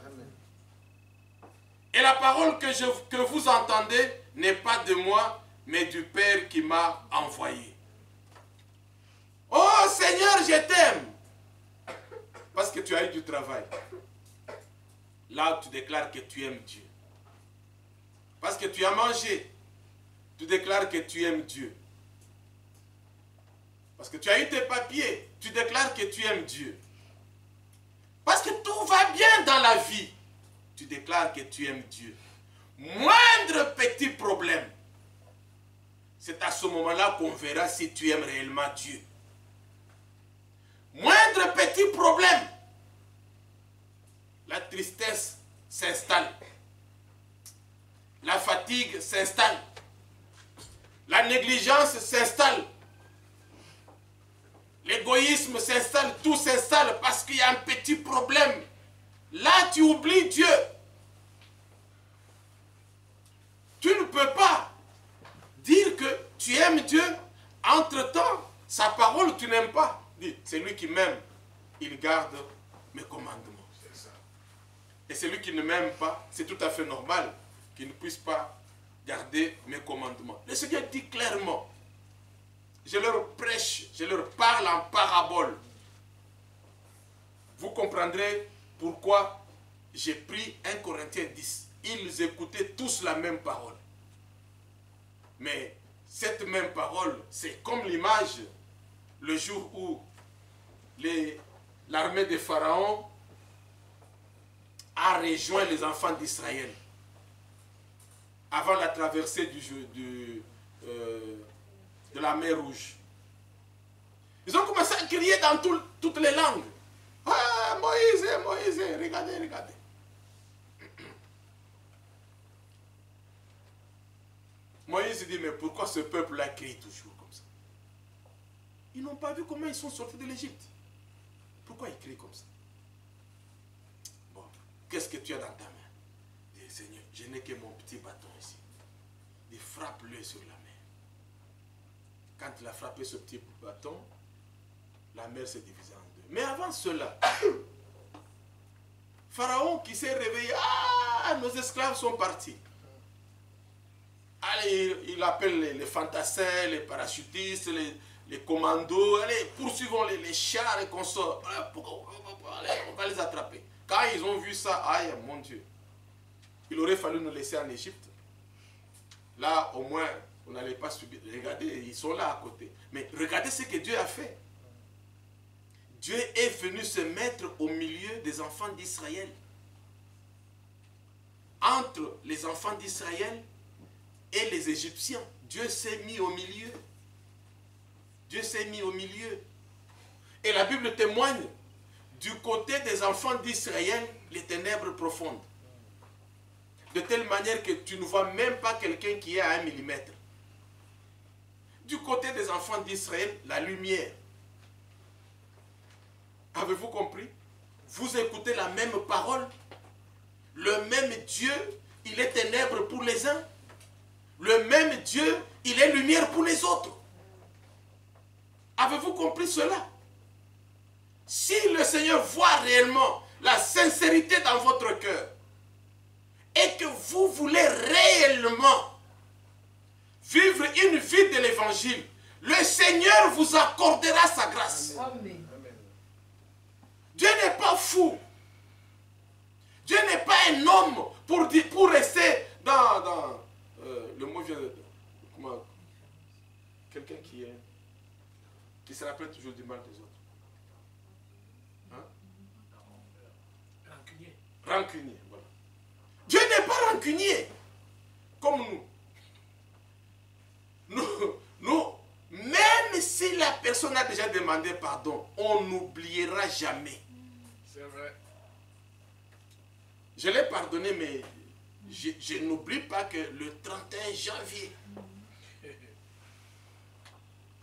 Et la parole que vous entendez n'est pas de moi, mais du Père qui m'a envoyé. Oh Seigneur, je t'aime. Parce que tu as eu du travail. Là, tu déclares que tu aimes Dieu. Parce que tu as mangé, tu déclares que tu aimes Dieu. Parce que tu as eu tes papiers, tu déclares que tu aimes Dieu. Parce que tout va bien dans la vie, tu déclares que tu aimes Dieu. Moindre petit problème, c'est à ce moment-là qu'on verra si tu aimes réellement Dieu. Moindre petit problème, la tristesse s'installe. La fatigue s'installe. La négligence s'installe. L'égoïsme s'installe, tout s'installe parce qu'il y a un petit problème. Là, tu oublies Dieu. Tu ne peux pas dire que tu aimes Dieu. Entre-temps, sa parole, tu n'aimes pas. Dis, c'est lui qui m'aime. Il garde mes commandements. Et celui qui ne m'aime pas, c'est tout à fait normal qu'il ne puisse pas garder mes commandements. Le Seigneur dit clairement, je leur prêche, je leur parle en parabole. Vous comprendrez pourquoi j'ai pris 1 Corinthiens 10. Ils écoutaient tous la même parole. Mais cette même parole, c'est comme l'image, le jour où l'armée de Pharaon a rejoint les enfants d'Israël avant la traversée de la mer Rouge. Ils ont commencé à crier dans toutes les langues. Ah, Moïse, Moïse, regardez, regardez. Moïse dit, mais pourquoi ce peuple-là crie toujours comme ça? Ils n'ont pas vu comment ils sont sortis de l'Égypte. Pourquoi ils crient comme ça? Bon, qu'est-ce que tu as dans ta main? Dis, Seigneur, je n'ai que mon petit bâton ici. Il frappe-le sur la mer. Quand il a frappé ce petit bâton, la mer s'est divisée en deux. Mais avant cela, Pharaon qui s'est réveillé, ah, nos esclaves sont partis. Allez, il appelle les fantassins, les parachutistes, les commandos, allez, poursuivons les chars et consorts. Allez, on va les attraper. Quand ils ont vu ça, aïe, mon Dieu, Il aurait fallu nous laisser en Égypte. Là, au moins, on n'allait pas subir. Regardez, ils sont là à côté. Mais regardez ce que Dieu a fait. Dieu est venu se mettre au milieu des enfants d'Israël. Entre les enfants d'Israël et les Égyptiens. Dieu s'est mis au milieu. Dieu s'est mis au milieu. Et la Bible témoigne, du côté des enfants d'Israël, les ténèbres profondes. De telle manière que tu ne vois même pas quelqu'un qui est à 1 millimètre. Du côté des enfants d'Israël, la lumière. Avez-vous compris? Vous écoutez la même parole. Le même Dieu, il est ténèbres pour les uns. Le même Dieu, il est lumière pour les autres. Avez-vous compris cela? Si le Seigneur voit réellement la sincérité dans votre cœur et que vous voulez réellement vivre une vie de l'évangile, le Seigneur vous accordera sa grâce. Amen. Dieu n'est pas fou. Dieu n'est pas un homme pour rester dans le mot vient de comment quelqu'un qui se rappelle toujours du mal des autres. Hein? Rancunier. Rancunier, voilà. Dieu n'est pas rancunier comme nous, même si la personne a déjà demandé pardon, on n'oubliera jamais. C'est vrai. Je l'ai pardonné, mais je n'oublie pas que le 31 janvier,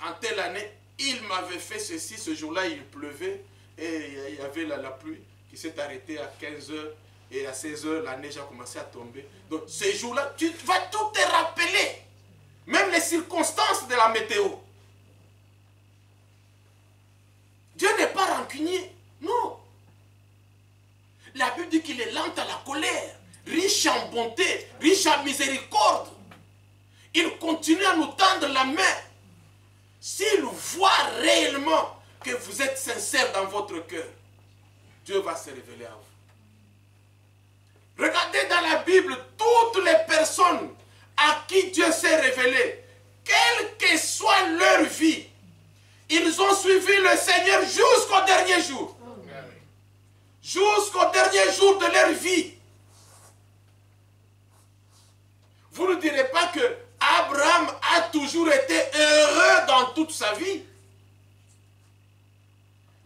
en telle année, il m'avait fait ceci. Ce jour-là, il pleuvait et il y avait la pluie qui s'est arrêtée à 15 h et à 16 h, la neige a commencé à tomber. Donc, ces jours-là, tu vas tout te rappeler, même les circonstances de la météo. Dieu n'est pas rancunier, non. La Bible dit qu'il est lent à la colère, riche en bonté, riche en miséricorde. Il continue à nous tendre la main. S'il voit réellement que vous êtes sincère dans votre cœur, Dieu va se révéler à vous. Regardez dans la Bible toutes les personnes à qui Dieu s'est révélé, quelle que soit leur vie, ils ont suivi le Seigneur jusqu'au dernier jour. Jusqu'au dernier jour de leur vie. Vous ne direz pas que Abraham a toujours été heureux dans toute sa vie.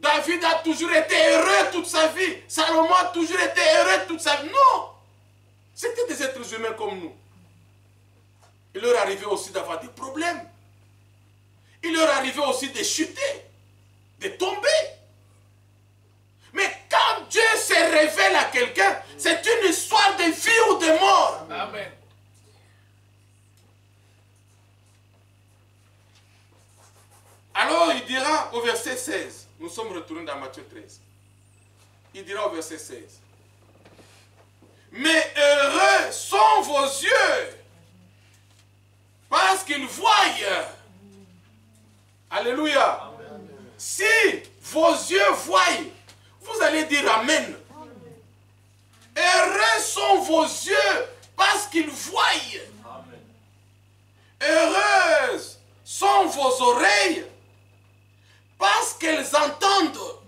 David a toujours été heureux toute sa vie. Salomon a toujours été heureux toute sa vie. Non. C'était des êtres humains comme nous. Il leur arrivait aussi d'avoir des problèmes. Il leur arrivait aussi de chuter, de tomber. Mais quand Dieu se révèle à quelqu'un, c'est une histoire de vie ou de mort. Amen. Alors il dira au verset 16, nous sommes retournés dans Matthieu 13. Il dira au verset 16, mais heureux sont vos yeux, parce qu'ils voient. Alléluia. Amen. Si vos yeux voient, vous allez dire Amen. Heureux sont vos yeux parce qu'ils voient. Amen. Heureuses sont vos oreilles parce qu'elles entendent.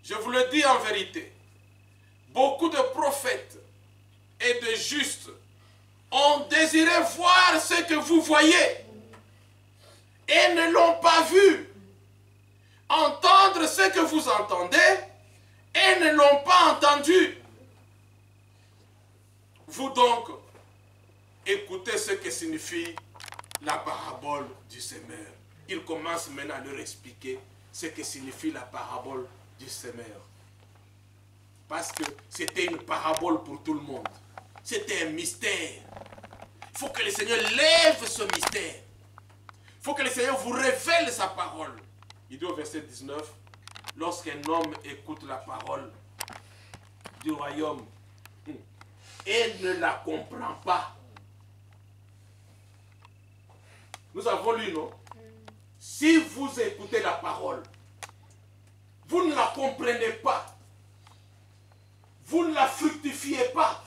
Je vous le dis en vérité, beaucoup de prophètes et de justes ont désiré voir ce que vous voyez et ne l'ont pas vu. Entendre ce que vous entendez et ne l'ont pas entendu. Vous donc, écoutez ce que signifie la parabole du semeur. Il commence maintenant à leur expliquer ce que signifie la parabole du semeur. Parce que c'était une parabole pour tout le monde. C'était un mystère. Il faut que le Seigneur lève ce mystère. Il faut que le Seigneur vous révèle sa parole. Il dit au verset 19, lorsqu'un homme écoute la parole du royaume et ne la comprend pas. Nous avons lu, non? Si vous écoutez la parole, vous ne la comprenez pas, vous ne la fructifiez pas,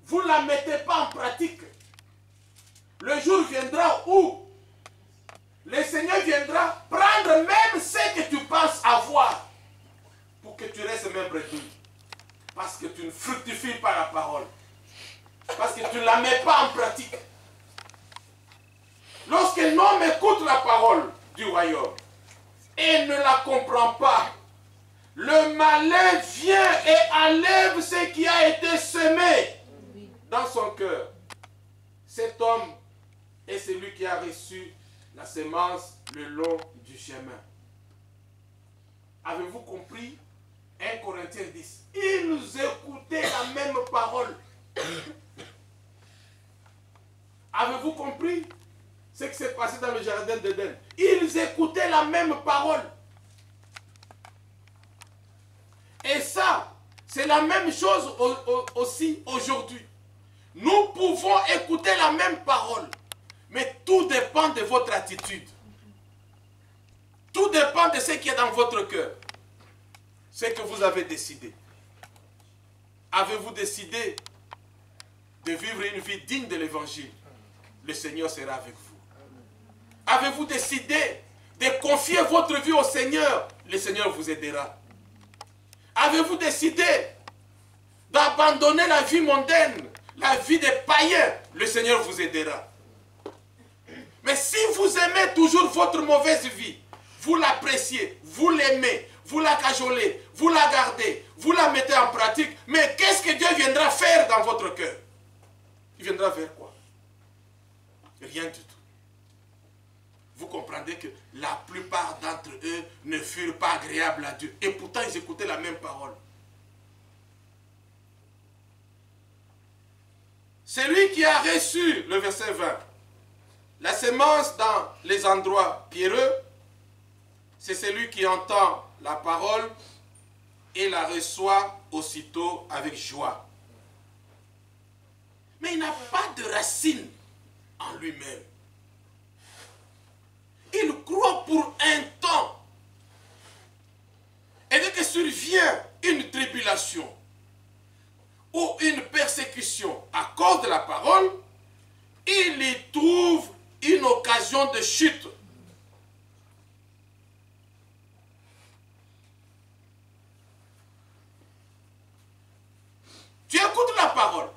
vous ne la mettez pas en pratique, le jour viendra où le Seigneur viendra prendre même ce que tu penses avoir pour que tu restes même bredouille. Parce que tu ne fructifies pas la parole. Parce que tu ne la mets pas en pratique. Lorsqu'un homme écoute la parole du royaume et ne la comprend pas, le malin vient et enlève ce qui a été semé dans son cœur. Cet homme est celui qui a reçu la semence le long du chemin. Avez-vous compris? 1 Corinthiens 10. Ils écoutaient la même parole. Avez-vous compris ce qui s'est passé dans le jardin d'Éden? Ils écoutaient la même parole. Et ça, c'est la même chose aussi aujourd'hui. Nous pouvons écouter la même parole, mais tout dépend de votre attitude. Tout dépend de ce qui est dans votre cœur. Ce que vous avez décidé. Avez-vous décidé de vivre une vie digne de l'évangile? Le Seigneur sera avec vous. Avez-vous décidé de confier votre vie au Seigneur? Le Seigneur vous aidera. Avez-vous décidé d'abandonner la vie mondaine, la vie des païens? Le Seigneur vous aidera. Mais si vous aimez toujours votre mauvaise vie, vous l'appréciez, vous l'aimez, vous la cajolez, vous la gardez, vous la mettez en pratique, mais qu'est-ce que Dieu viendra faire dans votre cœur? Il viendra faire quoi? Rien du tout. Vous comprendrez que la plupart d'entre eux ne furent pas agréables à Dieu. Et pourtant, ils écoutaient la même parole. Celui qui a reçu, le verset 20, la semence dans les endroits pierreux, c'est celui qui entend la parole et la reçoit aussitôt avec joie. Mais il n'a pas de racine en lui-même. Il croit pour un temps. Et dès que survient une tribulation ou une persécution à cause de la parole, il y trouve une occasion de chute. Tu écoutes la parole.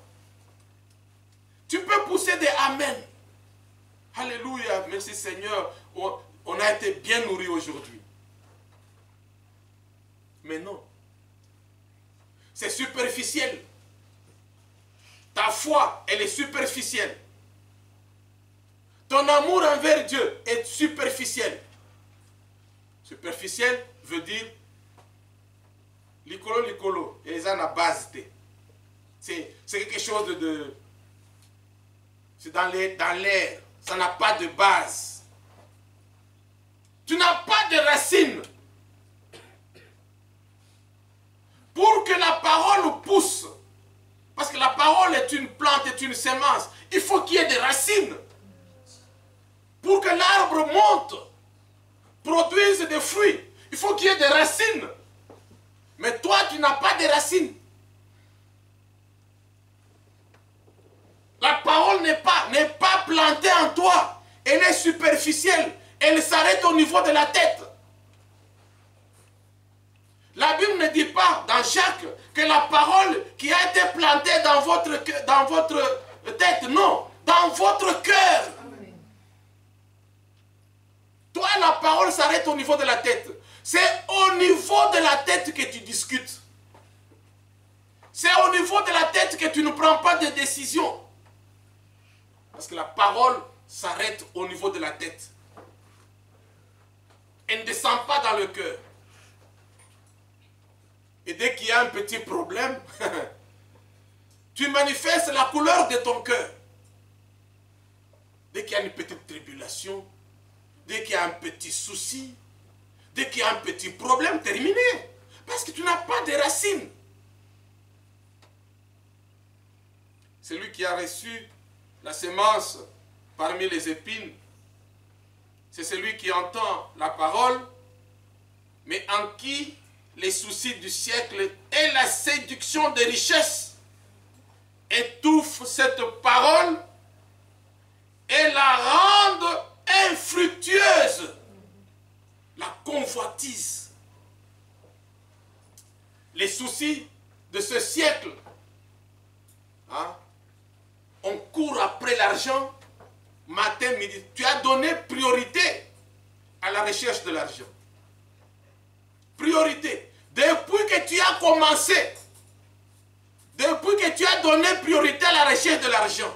Tu peux pousser des amen. Alléluia, merci Seigneur. On a été bien nourris aujourd'hui. Mais non. C'est superficiel. Ta foi, elle est superficielle. Ton amour envers Dieu est superficiel. Superficiel veut dire licolo, et ça n'a base. C'est quelque chose de c'est dans l'air. Ça n'a pas de base. Tu n'as pas de racines. Pour que la parole pousse, parce que la parole est une plante, est une semence, il faut qu'il y ait des racines. Pour que l'arbre monte, produise des fruits, il faut qu'il y ait des racines. Mais toi, tu n'as pas de racines. La parole n'est pas plantée en toi. Elle est superficielle. Elle s'arrête au niveau de la tête. La Bible ne dit pas dans Jacques que la parole qui a été plantée dans votre tête, non, dans votre cœur. Toi, la parole s'arrête au niveau de la tête. C'est au niveau de la tête que tu discutes. C'est au niveau de la tête que tu ne prends pas de décision. Parce que la parole s'arrête au niveau de la tête. Elle ne descend pas dans le cœur. Et dès qu'il y a un petit problème, tu manifestes la couleur de ton cœur. Dès qu'il y a une petite tribulation, dès qu'il y a un petit souci, dès qu'il y a un petit problème, terminé. Parce que tu n'as pas de racines. Celui qui a reçu la semence parmi les épines, c'est celui qui entend la parole, mais en qui les soucis du siècle et la séduction des richesses étouffe cette parole et la rende infructueuse. La convoitise. Les soucis de ce siècle. Hein? On court après l'argent, matin, midi. Tu as donné priorité à la recherche de l'argent. Priorité. Depuis que tu as commencé, depuis que tu as donné priorité à la recherche de l'argent,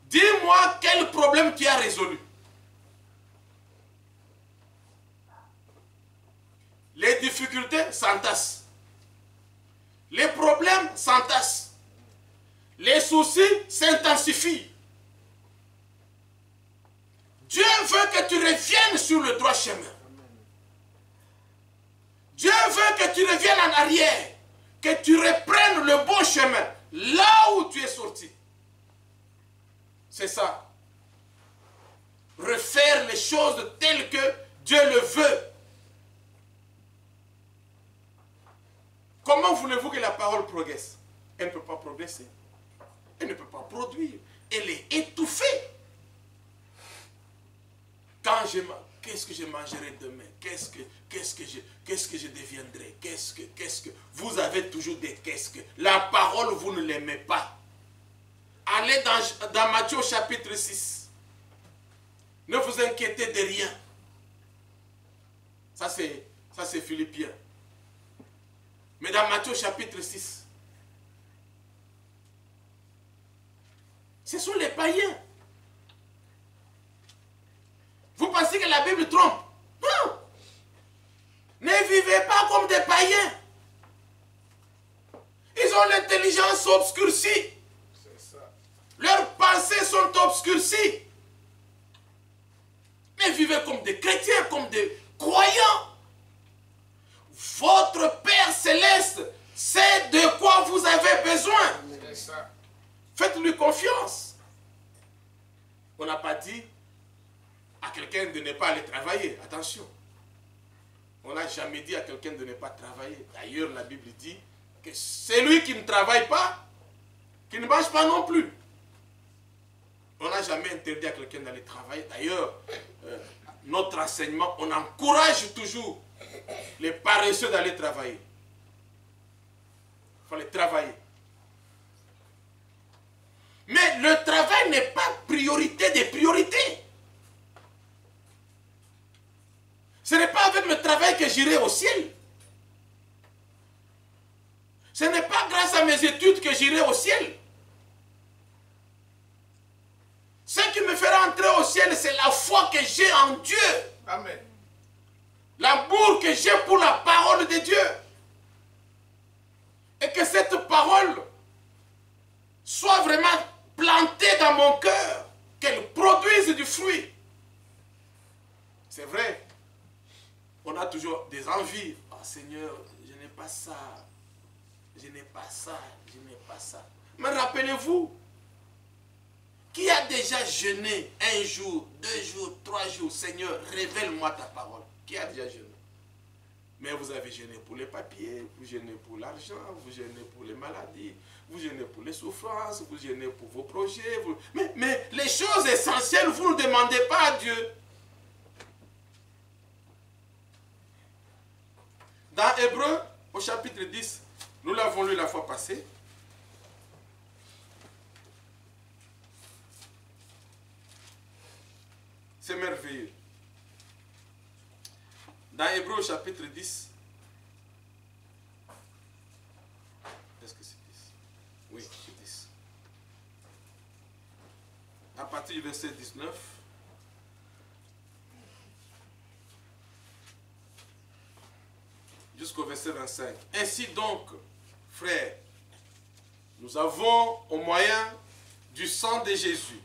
dis-moi quel problème tu as résolu. Les difficultés s'entassent. Les problèmes s'entassent. Les soucis s'intensifient. Dieu veut que tu reviennes sur le droit chemin. Dieu veut que tu reviennes en arrière. Que tu reprennes le bon chemin. Là où tu es sorti. C'est ça. Refaire les choses telles que Dieu le veut. Comment voulez-vous que la parole progresse? Elle ne peut pas progresser. Elle ne peut pas produire. Elle est étouffée. Quand qu'est-ce que je mangerai demain? Qu'est-ce que je deviendrai? Vous avez toujours des qu'est-ce que. La parole, vous ne l'aimez pas. Allez dans Matthieu chapitre 6. Ne vous inquiétez de rien. Ça c'est Philippiens. Mais dans Matthieu chapitre 6, ce sont les païens. Vous pensez que la Bible trompe? Non. Ne vivez pas comme des païens. Ils ont l'intelligence obscurcie. C'est ça. Leurs pensées sont obscurcies. Mais vivez comme des chrétiens, comme des croyants. Votre Père Céleste sait de quoi vous avez besoin. C'est ça. Faites-lui confiance. On n'a pas dit à quelqu'un de ne pas aller travailler. Attention. On n'a jamais dit à quelqu'un de ne pas travailler. D'ailleurs, la Bible dit que celui qui ne travaille pas, qui ne mange pas non plus. On n'a jamais interdit à quelqu'un d'aller travailler. D'ailleurs, notre enseignement, on encourage toujours les paresseux d'aller travailler. Il fallait travailler. Mais le travail n'est pas priorité des priorités. Ce n'est pas avec le travail que j'irai au ciel. Ce n'est pas grâce à mes études que j'irai au ciel. Ce qui me fera entrer au ciel, c'est la foi que j'ai en Dieu. Amen. L'amour que j'ai pour la parole de Dieu. Et que cette parole soit vraiment plantée dans mon cœur. Qu'elle produise du fruit. C'est vrai. On a toujours des envies. Oh Seigneur, je n'ai pas ça. Je n'ai pas ça. Je n'ai pas ça. Mais rappelez-vous, qui a déjà jeûné 1 jour, 2 jours, 3 jours? Seigneur, révèle-moi ta parole. Qui a déjà jeûné? Mais vous avez jeûné pour les papiers, vous jeûnez pour l'argent, vous jeûnez pour les maladies, vous jeûnez pour les souffrances, vous jeûnez pour vos projets. Mais les choses essentielles, vous ne demandez pas à Dieu. Dans Hébreux, au chapitre 10, nous l'avons lu la fois passée. C'est merveilleux. Dans Hébreux chapitre 10, est-ce que c'est 10? Oui, c'est 10. À partir du verset 19, jusqu'au verset 25. Ainsi donc, frères, nous avons au moyen du sang de Jésus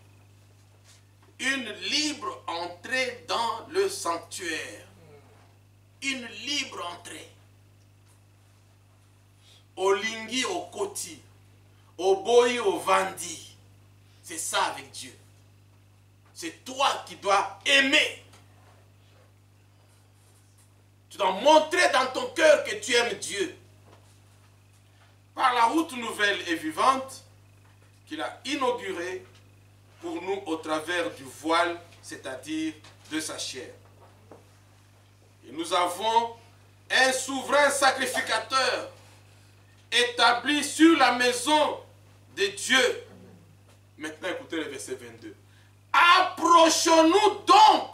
une libre entrée dans le sanctuaire. Une libre entrée. Au lingui, au koti, au boyi, au vandi. C'est ça avec Dieu. C'est toi qui dois aimer. Tu dois montrer dans ton cœur que tu aimes Dieu. Par la route nouvelle et vivante qu'il a inauguré pour nous au travers du voile, c'est-à-dire de sa chair. Et nous avons un souverain sacrificateur établi sur la maison de Dieu. Maintenant, écoutez le verset 22. Approchons-nous donc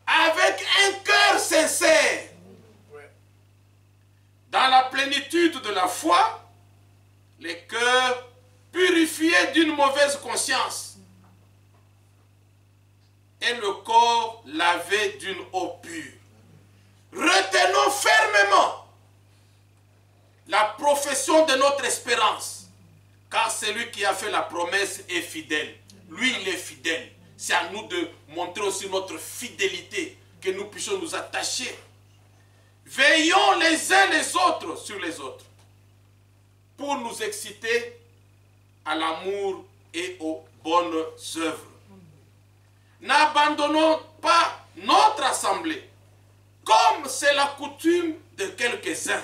avec un cœur sincère, dans la plénitude de la foi, les cœurs purifiés d'une mauvaise conscience et le corps lavé d'une eau pure. Retenons fermement la profession de notre espérance, car celui qui a fait la promesse est fidèle. Lui, il est fidèle. C'est à nous de montrer aussi notre fidélité, que nous puissions nous attacher. Veillons les uns les autres sur les autres, pour nous exciter à l'amour et aux bonnes œuvres. N'abandonnons pas notre assemblée, comme c'est la coutume de quelques-uns,